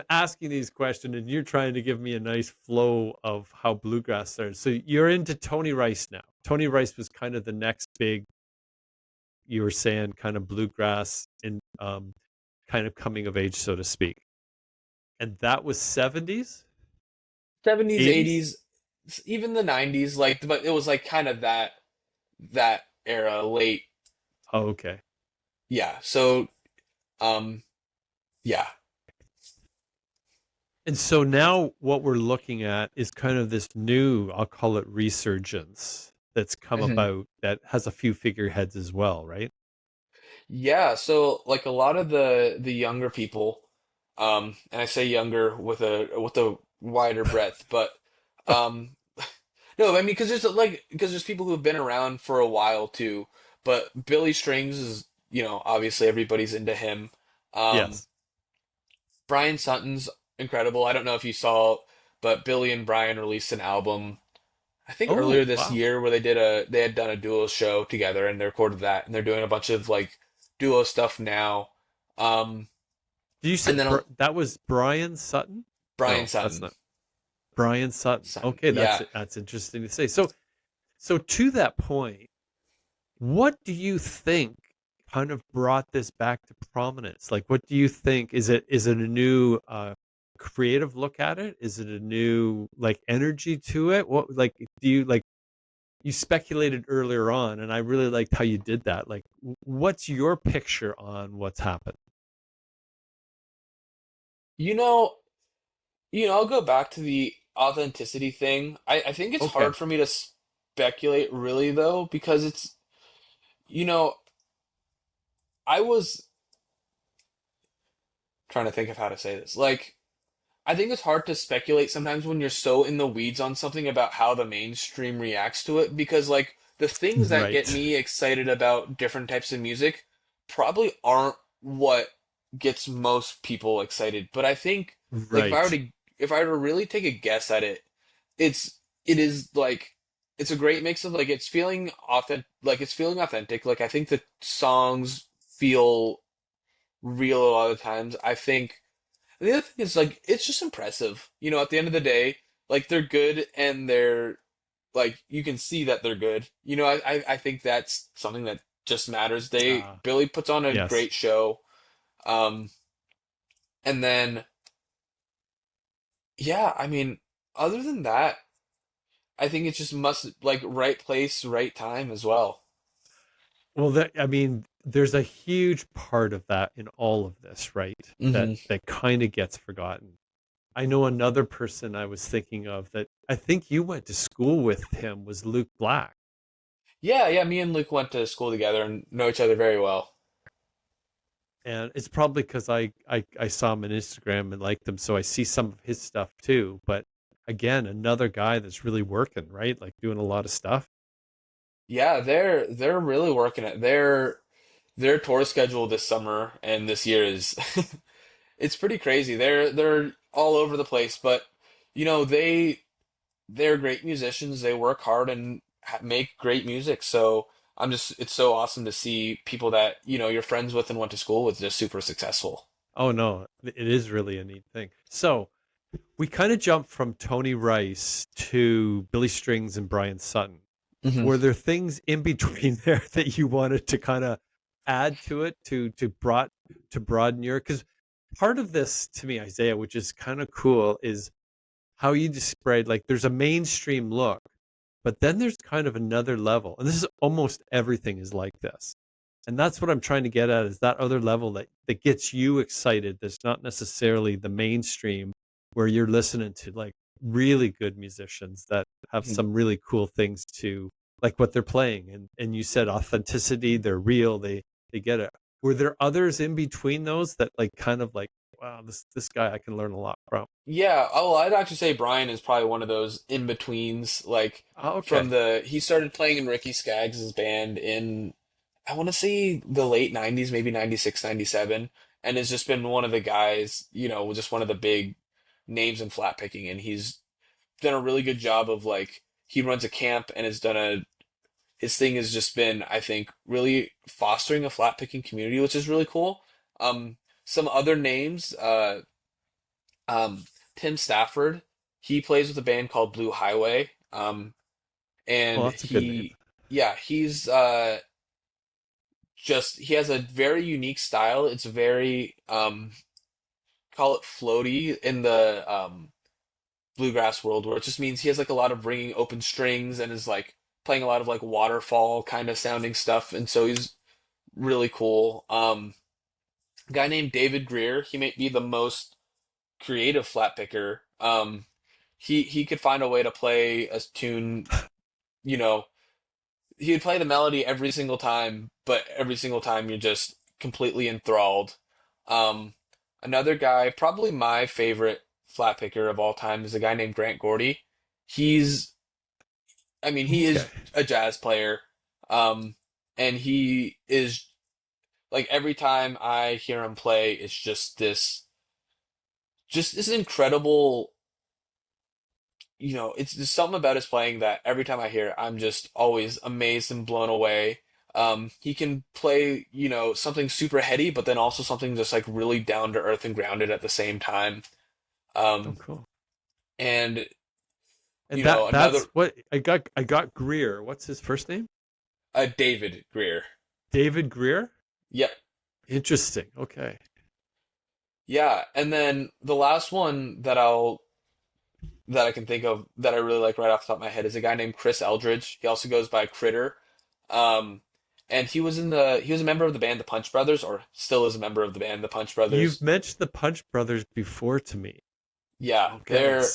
asking these questions, and you're trying to give me a nice flow of how bluegrass started. So you're into Tony Rice now. Tony Rice was kind of the next big, you were saying, kind of bluegrass and kind of coming of age, so to speak. And that was 70s, 70s, 80s. 80s, even the 90s, like but it was like kind of that era, late. Oh, okay. Yeah. So, um, yeah. And so now what we're looking at is kind of this new, I'll call it resurgence that's come Mhm. about that has a few figureheads as well, right? Yeah, so like a lot of the younger people, and I say younger with a wider breadth, but um, no, I mean because there's people who have been around for a while too, but Billy Strings is, obviously everybody's into him. Um, Yes. Brian Sutton's incredible. I don't know if you saw, but Billy and Brian released an album I think earlier Oh, this wow. year where they had done a duo show together and they recorded that and they're doing a bunch of like duo stuff now. Um, Did you say and then a, that was Brian Sutton? Brian No, that's Sutton. not Brian Sutton. Sutton. Okay, Yeah. that's interesting to say. So to that point, what do you think kind of brought this back to prominence? Like, what do you think? Is it a new creative look at it? Is it a new like energy to it? What like do you like? You speculated earlier on, and I really liked how you did that. Like, what's your picture on what's happened? You know, I'll go back to the authenticity thing. I think it's Okay, hard for me to speculate really though, because it's, you know, I was trying to think of how to say this. Like, I think it's hard to speculate sometimes when you're so in the weeds on something about how the mainstream reacts to it because like the things that get right, me excited about different types of music probably aren't what gets most people excited. But I think like right. if I were to really take a guess at it, it is like it's a great mix of like it's feeling authentic. Like I think the songs feel real a lot of times. I think and the other thing is like it's just impressive. At the end of the day, like they're good and they're like you can see that they're good. I think that's something that just matters. Uh, Billy puts on a yes. great show. Um and then yeah, I mean, other than that, I think it's just must like right place, right time as well. Well, I mean, there's a huge part of that in all of this, right? That Hmm. that kind of gets forgotten. I know another person I was thinking of that I think you went to school with him was Luke Black. Yeah, yeah, me and Luke went to school together and know each other very well. And it's probably because I saw him on Instagram and liked him, so I see some of his stuff too. But again, another guy that's really working, right? Like doing a lot of stuff. Yeah, they're really working it. Their tour schedule this summer and this year is it's pretty crazy. They're all over the place, but you know, they're great musicians. They work hard and make great music. So it's so awesome to see people that, you're friends with and went to school with just super successful. Oh no, it is really a neat thing. So we kind of jumped from Tony Rice to Billy Strings and Brian Sutton. Hmm. Were there things in between there that you wanted to kind of add to it to broaden your, because part of this to me, Isaiah, which is kind of cool, is how you described, like, there's a mainstream look, but then there's kind of another level, and this is almost everything is like this, and that's what I'm trying to get at, is that other level that gets you excited, that's not necessarily the mainstream, where you're listening to like really good musicians that have Mhm. some really cool things to like what they're playing. And you said authenticity, they're real, they get it. Were there others in between those that like kind of like, wow, this guy I can learn a lot from? Yeah, oh, I'd actually say Brian is probably one of those in betweens. Like Oh, from okay. he started playing in Ricky Skaggs' band in, I want to say the late 90s, maybe 96, 97, and has just been one of the guys, just one of the big names in flat picking. And he's done a really good job of like, he runs a camp and his thing has just been, I think, really fostering a flat picking community, which is really cool. Um, some other names, um, Tim Stafford, he plays with a band called Blue Highway. Well, And that's a good name. yeah, he's just, he has a very unique style. It's very, call it floaty in the bluegrass world, where it just means he has like a lot of ringing open strings and is like playing a lot of like waterfall kind of sounding stuff. And so he's really cool. A guy named David Greer, he may be the most creative flat picker. He could find a way to play a tune, you know, he'd play the melody every single time, but every single time you're just completely enthralled. Um, Another guy, probably my favorite flat picker of all time, is a guy named Grant Gordy. He's, I mean, he Okay. is a jazz player, um, and he is like every time I hear him play, it's just this incredible, it's just something about his playing that every time I hear it, I'm just always amazed and blown away. He can play, something super heady, but then also something just like really down to earth and grounded at the same time. Oh, Um, cool. and And another, that's what I got Greer. What's his first name? David Greer. David Greer? Yep. Interesting. Okay. Yeah. And then the last one that I can think of that I really like right off the top of my head is a guy named Chris Eldridge. He also goes by Critter. Um, and he was a member of the band The Punch Brothers, or still is a member of the band The Punch You've Brothers. mentioned the Punch Brothers before to me. Yeah, Okay.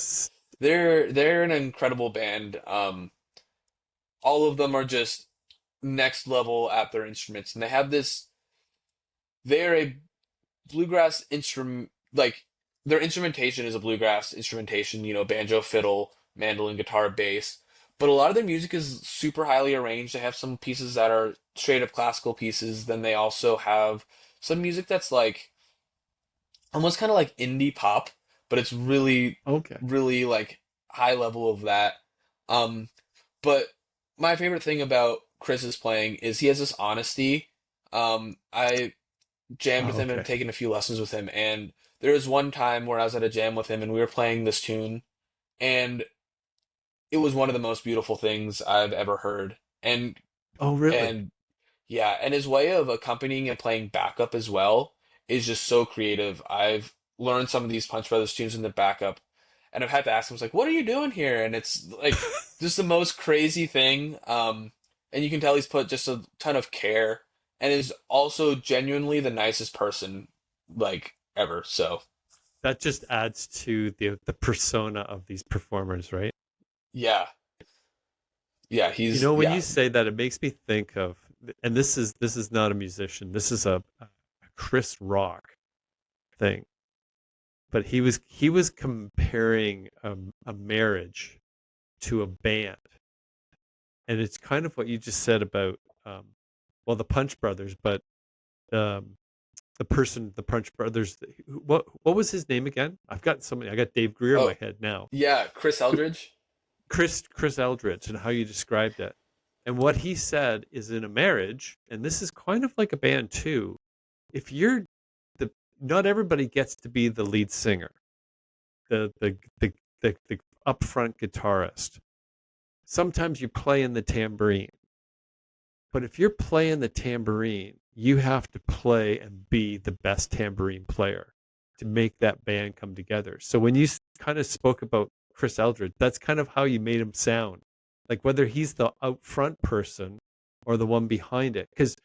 they're an incredible band. All of them are just next level at their instruments, and they're a bluegrass instrument, like their instrumentation is a bluegrass instrumentation, banjo, fiddle, mandolin, guitar, bass. But a lot of their music is super highly arranged. They have some pieces that are straight up classical pieces. Then they also have some music that's like almost kind of like indie pop, but it's really, Okay. really like high level of that. Um, but my favorite thing about Chris's playing is he has this honesty. I jammed with him and Okay. taken a few lessons with him. And there was one time where I was at a jam with him and we were playing this tune, and it was one of the most beautiful things I've ever heard. Oh, really? And yeah, and his way of accompanying and playing backup as well is just so creative. I've learned some of these Punch Brothers tunes in the backup, and I've had to ask him, like, "What are you doing here?" And it's like just the most crazy thing. And you can tell he's put just a ton of care, and is also genuinely the nicest person like ever. So That just adds to the persona of these performers, right? yeah, yeah, You know, when you yeah. say that, it makes me think of, and this is not a musician. This is a Chris Rock thing, but he was comparing a marriage to a band, and it's kind of what you just said about, um, well, the Punch Brothers, but um, the Punch Brothers. What was his name again? I've got so many. I got Dave Greer in Oh, my head now. yeah, Chris Eldridge. Chris Eldridge, and how you described it. And what he said is, in a marriage, and this is kind of like a band too, if you're the not everybody gets to be the lead singer, the the the the upfront guitarist. Sometimes you play in the tambourine. But if you're playing the tambourine, you have to play and be the best tambourine player to make that band come together. So when you kind of spoke about Chris Eldridge, that's kind of how you made him sound. Like whether he's the out front person or the one behind it. Because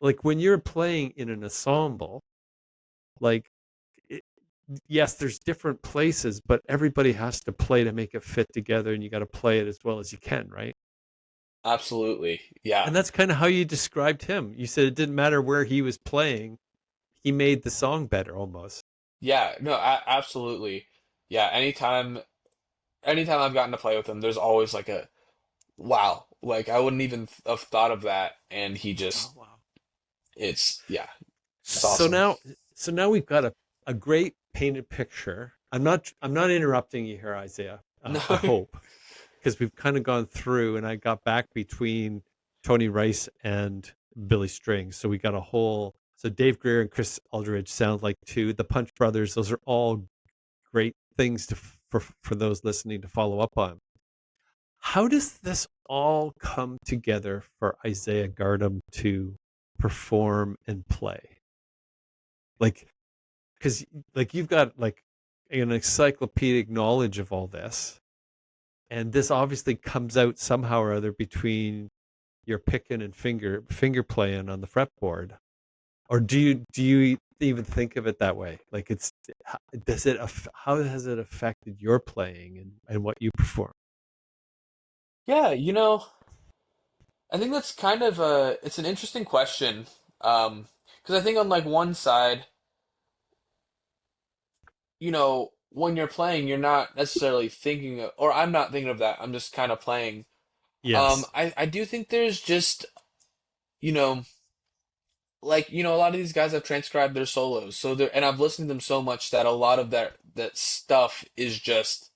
like when you're playing in an ensemble, like it, yes, there's different places, but everybody has to play to make it fit together, and you got to play it as well as you can, right? Absolutely. Yeah. And that's kind of how you described him. You said it didn't matter where he was playing, he made the song better almost. Yeah, no, absolutely. Yeah, anytime I've gotten to play with him, there's always like a wow, like I wouldn't even have thought of that, and he Oh just wow. it's yeah, it's So awesome. now so now we've got a great painted picture. I'm not interrupting you here, Isaiah. No. I hope, because we've kind of gone through, and I got back between Tony Rice and Billy Strings. So we got a whole. So Dave Greer and Chris Aldridge sound like two. The Punch Brothers. Those are all great things for those listening to follow up on. How does this all come together for Isaiah Gardham to perform and play? Like, because like you've got like an encyclopedic knowledge of all this, and this obviously comes out somehow or other between your picking and finger playing on the fretboard. Or do you even think of it that way? Like it's does it how has it affected your playing and what you perform? Yeah, I think that's kind of it's an interesting question. Because I think on like one side, when you're playing, you're not necessarily thinking of, or I'm not thinking of that. I'm just kind of playing. Yes. I do think there's just, you know, a lot of these guys have transcribed their solos, so they're, and I've listened to them so much that a lot of that stuff is just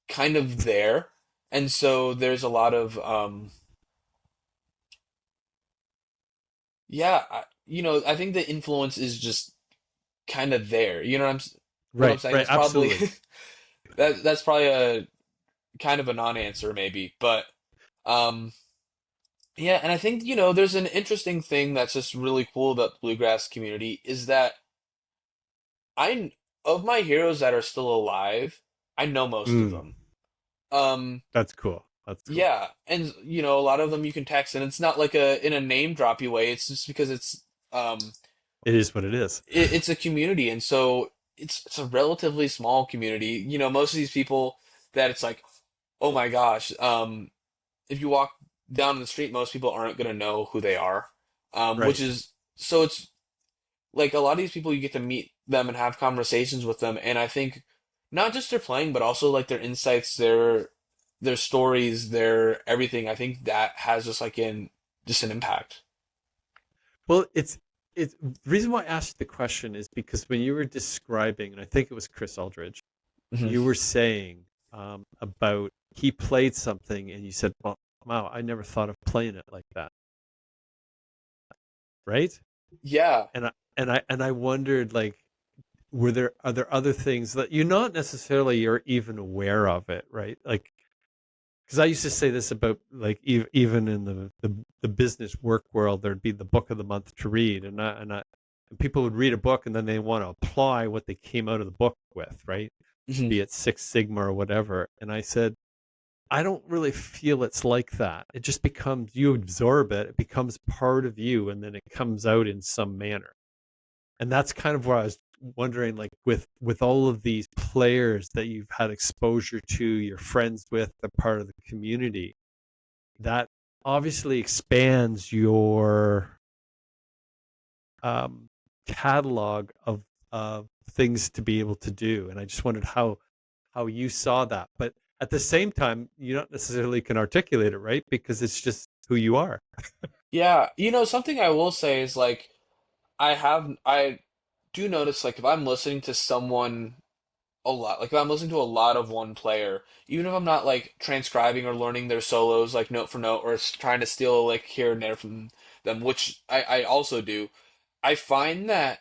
kind of there, and so there's a lot of yeah, I think the influence is just kind of there. You know what I'm Right, saying? right, That's probably absolutely. that's probably a kind of a non-answer maybe, but um yeah, and I think there's an interesting thing that's just really cool about the bluegrass community is that I of my heroes that are still alive, I know most of Mm, them. Um that's cool. That's cool. yeah, and a lot of them you can text, and it's not like a in a name droppy way. It's just because um It is what it is. it's a community, and so it's a relatively small community. Most of these people that it's like, oh my gosh, if you walk down the street, most people aren't gonna know who they are. Which Right. is so it's like a lot of these people you get to meet them and have conversations with them, and I think not just their playing, but also like their insights, their stories, their everything. I think that has just an impact. Well, it's the reason why I asked the question is because when you were describing, and I think it was Chris Aldridge, Hmm. you were saying about he played something, and you said, "Well, wow, I never thought of playing it like that." Right? Yeah. And I wondered, like, are there other things that you're not necessarily are even aware of it, right? Like, because I used to say this about like even in the business work world, there'd be the book of the month to read, and people would read a book and then they want to apply what they came out of the book with, right? Hmm. Be it Six Sigma or whatever. And I said, I don't really feel it's like that. It just becomes you absorb it, it becomes part of you, and then it comes out in some manner. And that's kind of where I was wondering, like with all of these players that you've had exposure to, you're friends with, they're part of the community, that obviously expands your um, catalog of things to be able to do. And I just wondered how you saw that, but at the same time, you don't necessarily can articulate it, right? Because it's just who you are. Yeah. Something I will say is like I do notice like if I'm listening to someone a lot, like if I'm listening to a lot of one player, even if I'm not like transcribing or learning their solos like note for note or trying to steal a lick here and there from them, which I also do, I find that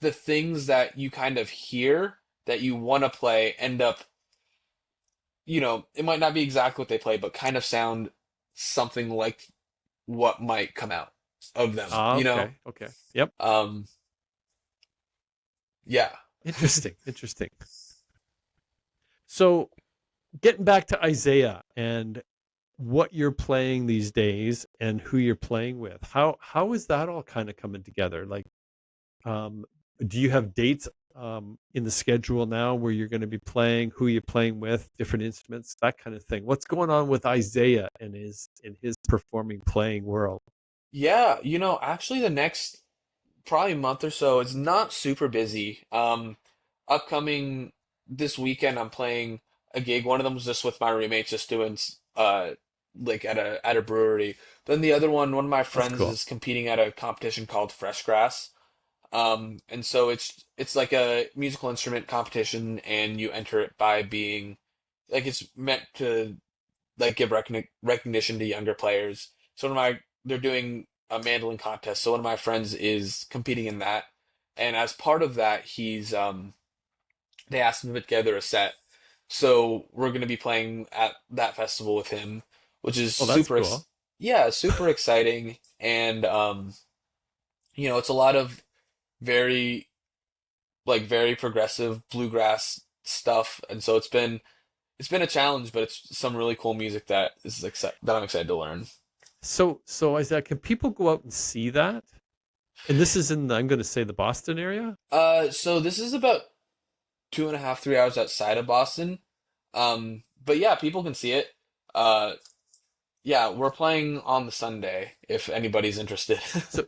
the things that you kind of hear that you want to play end up, it might not be exactly what they play, but kind of sound something like what might come out of them, Ah, okay, okay, yep. Um, yeah. Interesting, interesting. So getting back to Isaiah and what you're playing these days and who you're playing with, how is that all kind of coming together? Like, um, do you have dates in the schedule now where you're going to be playing, who you're playing with, different instruments, that kind of thing? What's going on with Isaiah and his performing playing world? Yeah, actually the next probably month or so is not super busy. Upcoming this weekend I'm playing a gig. One of them was just with my roommates, just doing like at a brewery. Then the other one of my That's friends cool. is competing at a competition called Fresh Grass. And so it's like a musical instrument competition, and you enter it by being like it's meant to like give recognition to younger players. So they're doing a mandolin contest. So one of my friends is competing in that, and as part of that, they asked him to put together a set. So we're going to be playing at that festival with him, which is Oh, that's cool. yeah, super exciting. And it's a lot of very very progressive bluegrass stuff, and so it's been a challenge, but it's some really cool music that I'm excited to learn. So Isaiah, can people go out and see that? And this is in, I'm going to say, the Boston area? So this is about 2.5, 3 hours outside of Boston. But yeah, people can see it. Uh, yeah, we're playing on the Sunday if anybody's interested.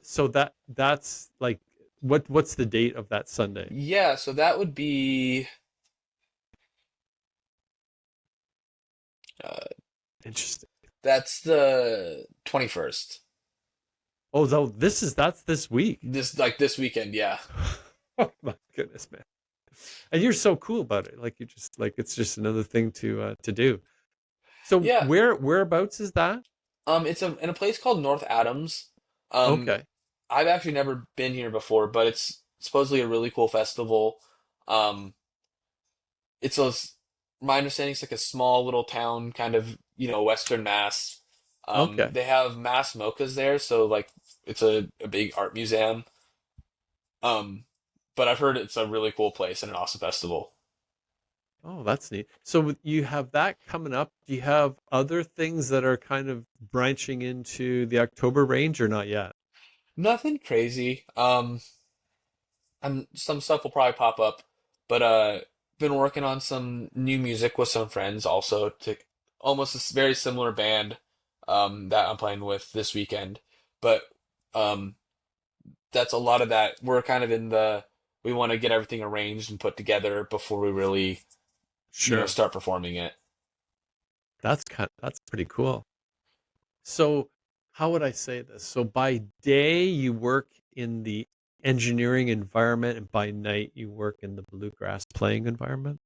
So that's like, what's the date of that Sunday? Yeah, so that would be uh, Interesting. that's the 21st. Oh, so that's this week. This weekend, yeah. Oh my goodness, man. And you're so cool about it. Like, you just like, it's just another thing to do. So Yeah. whereabouts is that? It's in a place called North Adams. Um, Okay. I've actually never been here before, but it's supposedly a really cool festival. Um, it's a, my understanding it's like a small little town, kind of, Western Mass. Okay. They have mass mochas there, so like it's a big art museum. Um, but I've heard it's a really cool place and an awesome festival. Oh, that's neat. So you have that coming up. Do you have other things that are kind of branching into the October range or not yet? Nothing crazy. Some stuff will probably pop up, but been working on some new music with some friends also to almost a very similar band that I'm playing with this weekend. But um that's a lot of that. We're kind of in the we want to get everything arranged and put together before we really, Sure. start performing it. That's pretty cool. So how would I say this? So by day you work in the engineering environment and by night you work in the bluegrass playing environment?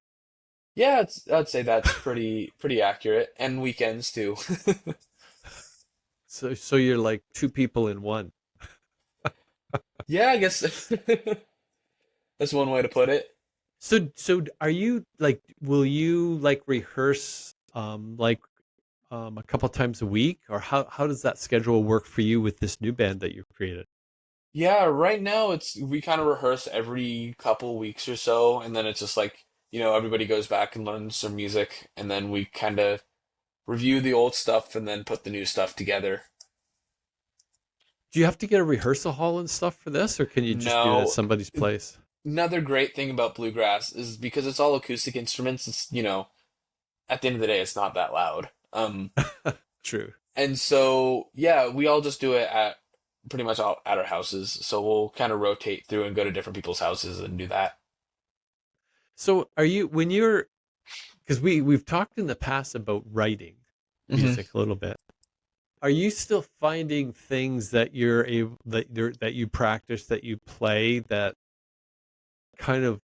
Yeah, I'd say that's pretty accurate. And weekends too. So you're like two people in one. Yeah, I guess that's one way to put it. So are you like, will you like rehearse like a couple times a week, or how does that schedule work for you with this new band that you've created? Yeah, right now we kind of rehearse every couple weeks or so, and then it's just like, everybody goes back and learns some music, and then we kind of review the old stuff and then put the new stuff together. Do you have to get a rehearsal hall and stuff for this, or can you just do it at No, somebody's place? another great thing about bluegrass is because it's all acoustic instruments, at the end of the day, it's not that loud. True. And so, yeah, we all just do it at pretty much all at our houses. So we'll kind of rotate through and go to different people's houses and do that. So are you, when you're, because we've talked in the past about writing Hmm. music a little bit. Are you still finding things that you're able that you practice, that you play, that kind of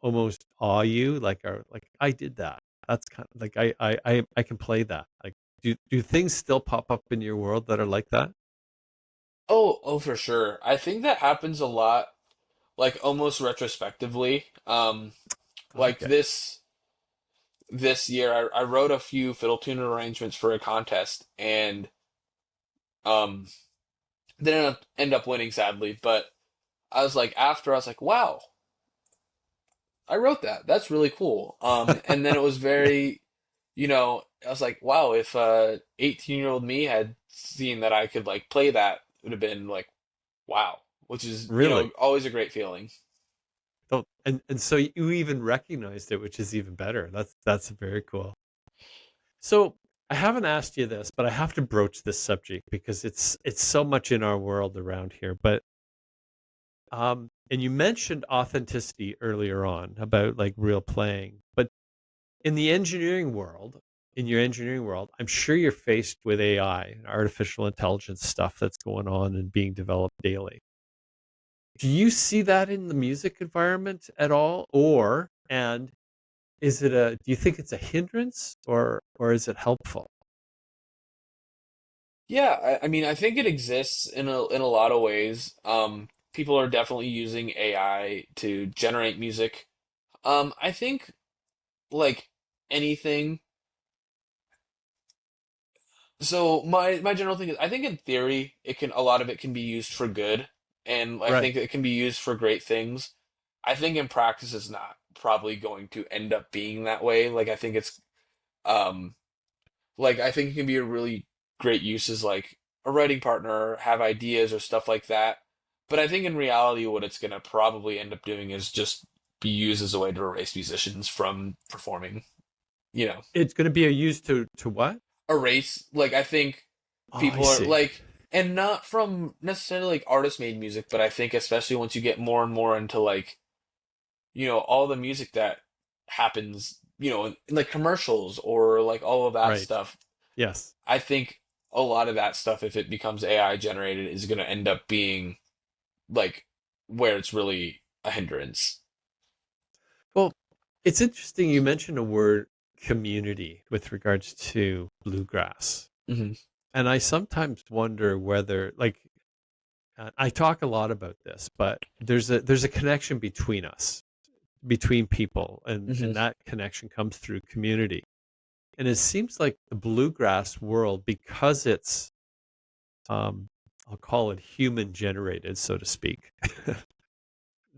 almost awe you, like, are like, I did that, that's kind of like, I can play that, like, do things still pop up in your world that are like that? Oh, for sure. I think that happens a lot, like almost retrospectively. Like Okay. this year, I wrote a few fiddle tuner arrangements for a contest, and um, didn't end up winning, sadly. But I was like, wow, I wrote that. That's really cool. And then it was very, I was like, wow, if 18-year-old me had seen that I could like play that, it would have been like, wow, which is, Really? always a great feeling. Oh, and so you even recognized it, which is even better. That's very cool. So I haven't asked you this, but I have to broach this subject because it's so much in our world around here. But and you mentioned authenticity earlier on about like real playing, but in the engineering world, in your engineering world, I'm sure you're faced with AI and artificial intelligence stuff that's going on and being developed daily. Do you see that in the music environment at all? Or and is it a do you think it's a hindrance or is it helpful? Yeah, I mean, I think it exists in a lot of ways. People are definitely using AI to generate music. I think like anything. So my general thing is, I think in theory, it can a lot of it can be used for good, and I Right. think it can be used for great things. I think in practice, it's not probably going to end up being that way. Like I think it's um like I think it can be a really great use as like a writing partner, have ideas or stuff like that. But I think in reality, what it's gonna probably end up doing is just be used as a way to erase musicians from performing. You know, It's gonna be a use to what? erase. Like I think Oh, I people are see. like, and not from necessarily like artist made music, but I think especially once you get more and more into like all the music that happens, in like commercials or like all of that Right. stuff. Yes. I think a lot of that stuff, if it becomes AI generated, is going to end up being like where it's really a hindrance. Well, it's interesting you mentioned a word community with regards to bluegrass. Hmm. And I sometimes wonder whether like I talk a lot about this, but there's a connection between us, between people, Hmm. and that connection comes through community. And it seems like the bluegrass world, because it's I'll call it human generated, so to speak,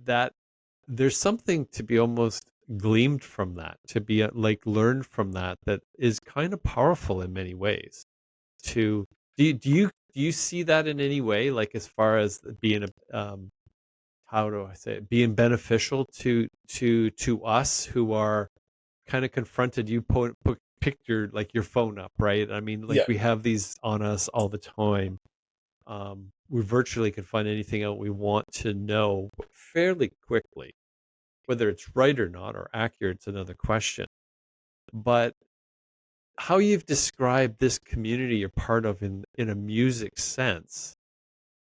that there's something to be almost gleamed from that, to be like learned from that, that is kind of powerful in many ways. To do you see that in any way, like as far as being a how do I say it, being beneficial to us who are kind of confronted? You pick your like your phone up, right? I mean, like Yeah. we have these on us all the time. We virtually can find anything out we want to know fairly quickly. Whether it's right or not or accurate is another question. But how you've described this community you're part of in a music sense,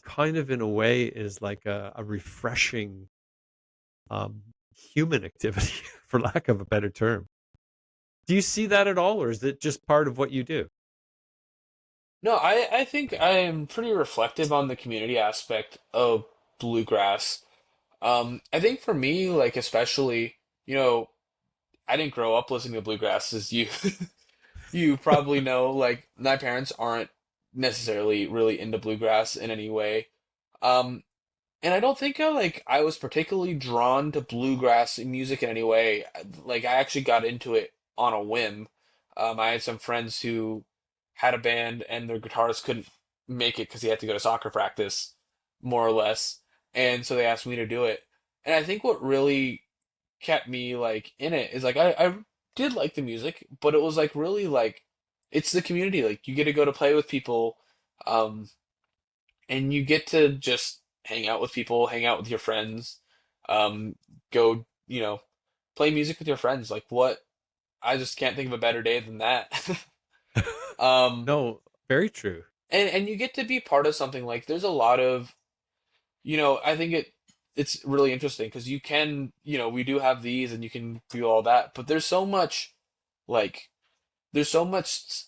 kind of in a way is like a refreshing um, human activity, for lack of a better term. Do you see that at all, or is it just part of what you do? No, I think I am pretty reflective on the community aspect of bluegrass. I think for me, like especially, I didn't grow up listening to bluegrass as you you probably know, like my parents aren't necessarily really into bluegrass in any way. Um, And I don't think I was particularly drawn to bluegrass music in any way. Like I actually got into it on a whim. I had some friends who had a band and their guitarist couldn't make it because he had to go to soccer practice, more or less. And so they asked me to do it. And I think what really kept me like in it is like I did like the music, but it was like really like it's the community. Like you get to go to play with people. Um, and you get to just hang out with people, hang out with your friends, go, play music with your friends. Like what? I just can't think of a better day than that. um, No, very true. and you get to be part of something like there's a lot of, I think it's really interesting because you can, we do have these and you can do all that, but like there's so much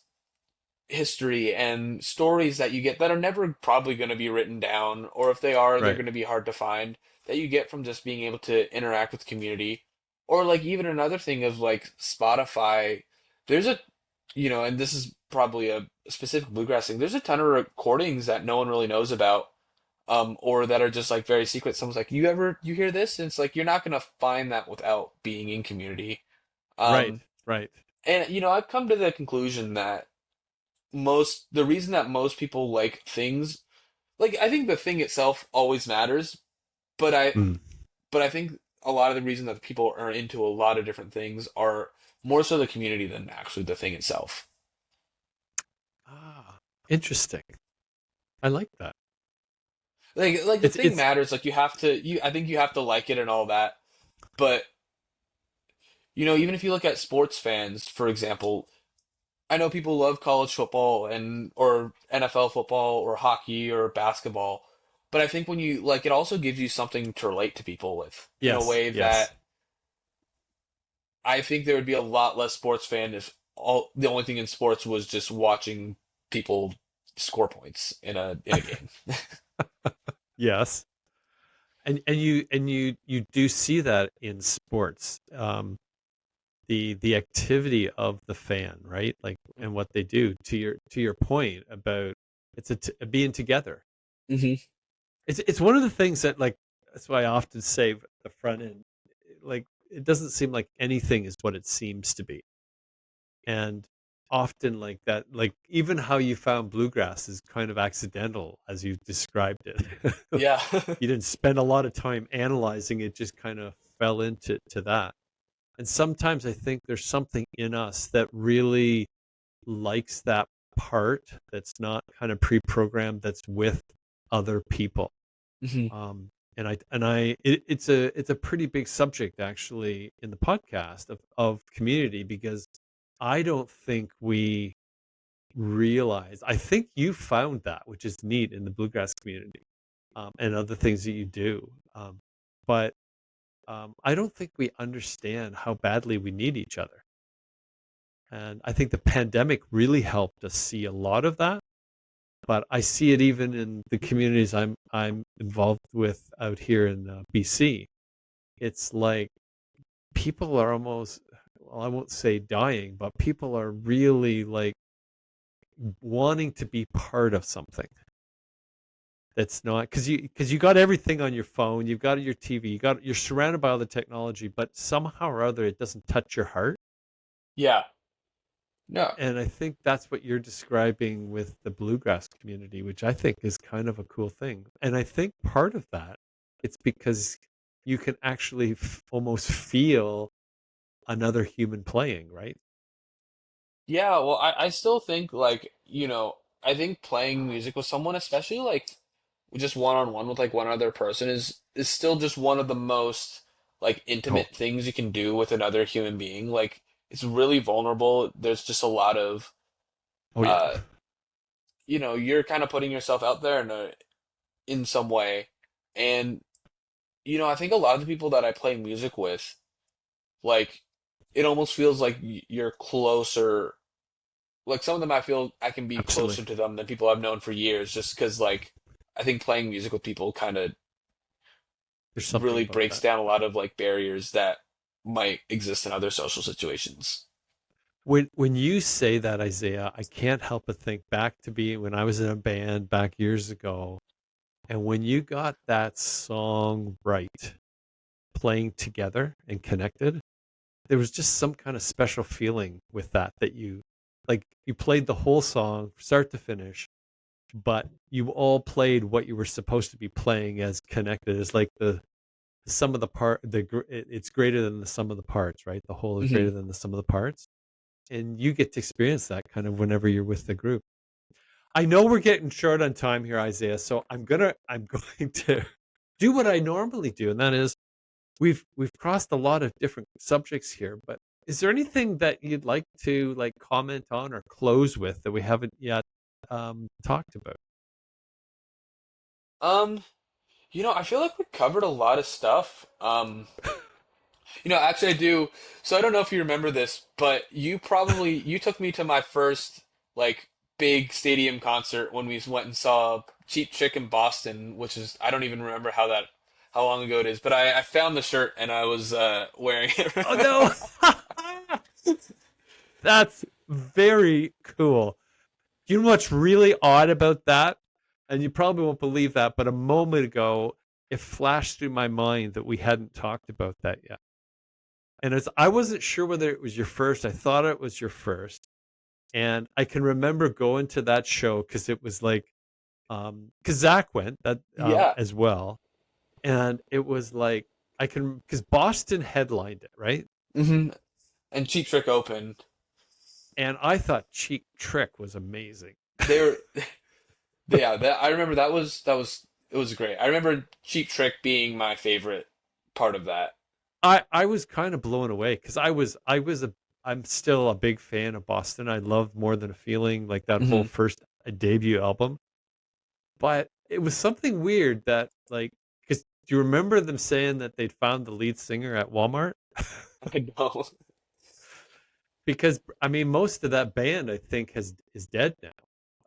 history and stories that you get that are never probably going to be written down, or if they are, they're Right. going to be hard to find, that you get from just being able to interact with community. Or like even another thing of like Spotify, there's and this is probably a specific bluegrass thing, there's a ton of recordings that no one really knows about, or that are just like very secret. Someone's like, you hear this? And it's like you're not going to find that without being in community. Right. Um, Right. and I've come to the conclusion that the reason that most people like things, like I think the thing itself always matters, but I Mm. but I think a lot of the reason that people are into a lot of different things are more so the community than actually the thing itself. Ah, interesting. I like that. Like the thing It's matters. Like you have to you I think you have to like it and all that. But even if you look at sports fans, for example, I know people love college football and or NFL football or hockey or basketball, but I think when you like it also gives you something to relate to people with in a yes, way yes. that I think there would be a lot less sports fan if all the only thing in sports was just watching people score points in a game. Yes. And you do see that in sports. The activity of the fan, right? Like, and what they do, to your point about a being together. Hmm. It's one of the things that, like, that's why I often say at the front end, like, it doesn't seem like anything is what it seems to be. And often, like that, like, even how you found bluegrass is kind of accidental as you described it. Yeah. You didn't spend a lot of time analyzing it, just kind of fell into that. And sometimes I think there's something in us that really likes that part that's not kind of pre-programmed, that's with other people. Hmm. It's a pretty big subject actually in the podcast of community, because I don't think we realize. I think you found that, which is neat in the bluegrass community, and other things that you do. But I don't think we understand how badly we need each other. And I think the pandemic really helped us see a lot of that. But I see it even in the communities I'm involved with out here in BC. It's like people are almost, well, I won't say dying, but people are really like wanting to be part of something that's not, because you got everything on your phone, you've got your TV, you're surrounded by all the technology, but somehow or other it doesn't touch your heart. Yeah. No. And I think that's what you're describing with the bluegrass community, which I think is kind of a cool thing. And I think part of that, it's because you can actually almost feel another human playing, right? Yeah, well, I still think I think playing music with someone, especially like just one on one with like one other person is still just one of the most like Oh, intimate things you can do with another human being. Like it's really vulnerable. There's just a lot of oh yeah, uh you're kind of putting yourself out there in some way. And I think a lot of the people that I play music with, like it almost feels like you're closer. Like some of them I feel I can be absolutely. closer to them than people I've known for years just because like I think playing music with people kind of There's something really about breaks that. down a lot of like barriers that might exist in other social situations. When you say that, Isaiah, I can't help but think back to being when I was in a band back years ago, and when you got that song right, playing together and connected, there was just some kind of special feeling with that you, like, you played the whole song start to finish, but you all played what you were supposed to be playing as connected. It's like the sum of the part, it's greater than the sum of the parts, right? The whole is Hmm. greater than the sum of the parts, and you get to experience that kind of whenever you're with the group. I know we're getting short on time here, Isaiah, so I'm going to do what I normally do, and that is, we've crossed a lot of different subjects here, but is there anything that you'd like to, like, comment on or close with that we haven't yet talked about? Um, I feel like we covered a lot of stuff. Actually I do. So I don't know if you remember this, but you took me to my first like big stadium concert when we went and saw Cheap Trick in Boston, which is I don't even remember how long ago it is, but I found the shirt and I was wearing Oh it. no, that's very cool. Do you know what's really odd about that? And you probably won't believe that, but a moment ago, it flashed through my mind that we hadn't talked about that yet. And as I wasn't sure whether it was your first, I thought it was your first. And I can remember going to that show because it was like, because Zach went that Yeah. as well, and it was like I can because Boston headlined it, right? Hmm. And Cheap Trick opened. And I thought Cheap Trick was amazing. They were, yeah. That I remember. That was it was great. I remember Cheap Trick being my favorite part of that. I was kind of blown away because I'm still a big fan of Boston. I love More Than a Feeling, like that whole Hmm. first debut album. But it was something weird that like because do you remember them saying that they'd found the lead singer at Walmart? I know. Because I mean, most of that band I think has is dead now,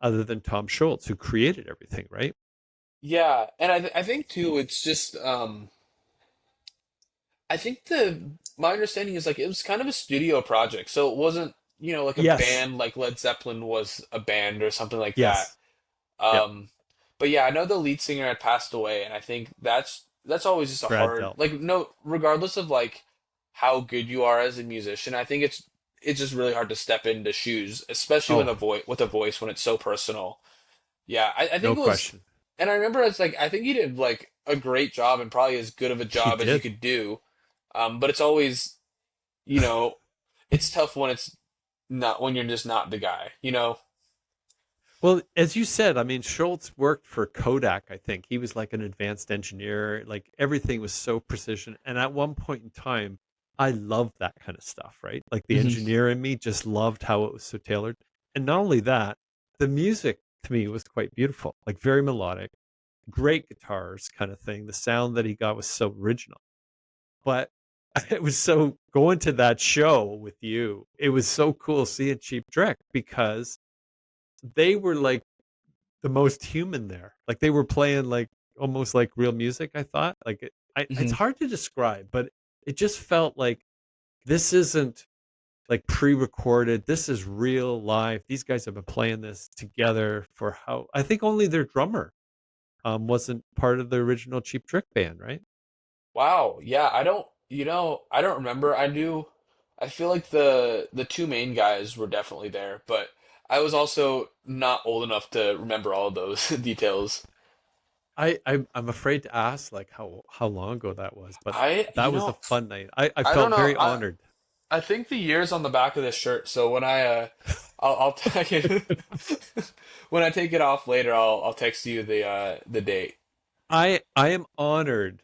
other than Tom Schultz, who created everything, right? Yeah, and I think too, it's just I think the my understanding is like it was kind of a studio project, so it wasn't, like a Yes. band like Led Zeppelin was a band or something like that. Yes. Yep. Um, but yeah, I know the lead singer had passed away, and I think that's always just a Brad hard, Delp. like, no, regardless of like how good you are as a musician, I think it's just really hard to step into shoes, especially when Oh, a voice with a voice when it's so personal. Yeah, I no think it was, question. and I remember it's like I think he did like a great job and probably as good of a He job as you did. could do. But it's always, you know, it's tough when it's not when you're just not the guy. Well, as you said, I mean, Schultz worked for Kodak, I think. He was like an advanced engineer. Like everything was so precision. And at one point in time, I loved that kind of stuff, right? Like the Hmm. engineer in me just loved how it was so tailored. And not only that, the music to me was quite beautiful, like very melodic, great guitars kind of thing. The sound that he got was so original. But it was so going to that show with you, it was so cool seeing Cheap Trick because they were like the most human there. Like they were playing like almost like real music. I thought it's Hmm. hard to describe, but it just felt like this isn't like pre-recorded. This is real live. These guys have been playing this together for how I think only their drummer wasn't part of the original Cheap Trick band, right? Wow. Yeah, I don't remember. I feel like the two main guys were definitely there, but I was also not old enough to remember all of those details. I'm afraid to ask like how long ago that was, but I, that you was a know, fun night. I I don't felt know. very honored. I think the year's on the back of this shirt, so when I'll take it when I take it off later, I'll text you the date. I am honored,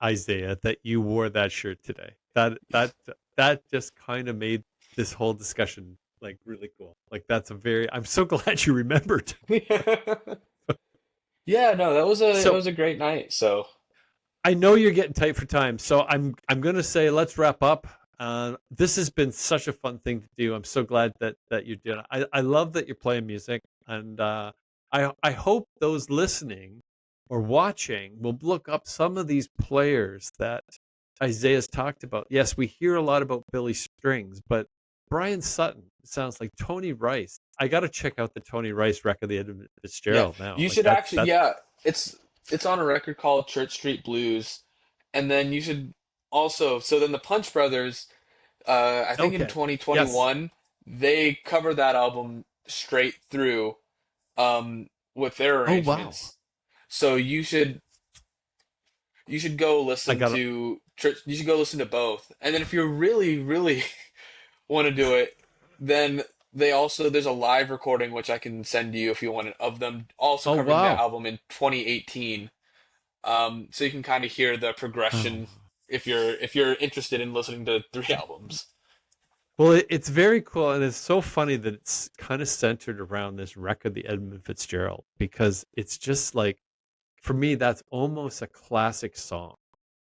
Isaiah, that you wore that shirt today. That just kind of made this whole discussion like really cool. Like that's a very I'm so glad you remembered. Yeah, no, that So was a great night. So I know you're getting tight for time, so I'm gonna say let's wrap up. This has been such a fun thing to do. I'm so glad that you did. I love that you're playing music, and I hope those listening or watching will look up some of these players that Isaiah's talked about. Yes, we hear a lot about Billy Strings, but Brian Sutton sounds like Tony Rice. I got to check out the Tony Rice record, the Edmund yeah, Fitzgerald now. you Like should actually, that's yeah, it's on a record called Church Street Blues, and then you should also, so then the Punch Brothers, I think in okay. Yes. 2021 they cover that album straight through, with their Oh wow. arrangements. So you should go I listen got to to you should go listen to both, and then if you really want to do it, then there's a live recording which I can send you if you want it of them also Oh covering that wow. album in 2018. So you can kind of hear the Oh. progression if you're interested in listening to three albums. Well, it's very cool, and it's so funny that it's kind of centered around this record, the Edmund Fitzgerald, because it's just like for me, that's almost a classic song.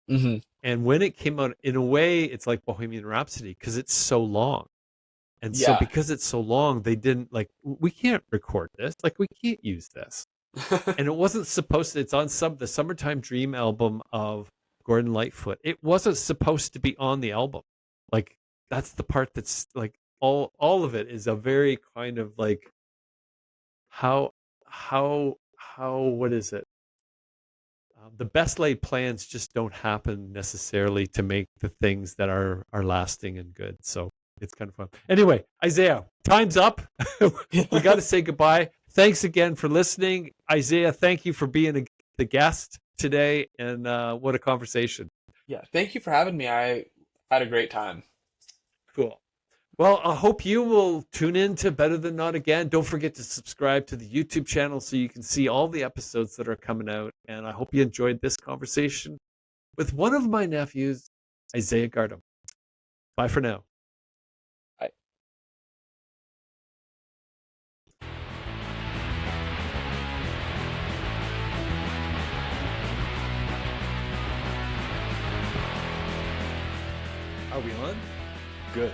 Hmm. And when it came out, in a way, it's like Bohemian Rhapsody because it's so long. And so Yeah. because it's so long, they didn't like we can't record this, like we can't use this. And it wasn't supposed to. It's on the Summertime Dream album of Gordon Lightfoot. It wasn't supposed to be on the album. Like that's the part that's like all of it is a very kind of like how how what is it? The best laid plans just don't happen necessarily to make the things that are lasting and good. So it's kind of fun. Anyway, Isaiah, time's up. We got to say goodbye. Thanks again for listening, Isaiah. Thank you for being the guest today, and what a conversation. Yeah, thank you for having me. I had a great time. Cool. Well, I hope you will tune in to Better Than Not again. Don't forget to subscribe to the YouTube channel so you can see all the episodes that are coming out. And I hope you enjoyed this conversation with one of my nephews, Isaiah Gardham. Bye for now. I Are we on? Good.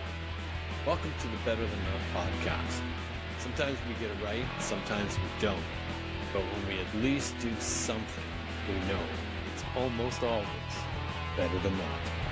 Welcome to the Better Than Not podcast. Sometimes we get it right, sometimes we don't. But when we at least do something, we know it's almost always better than not.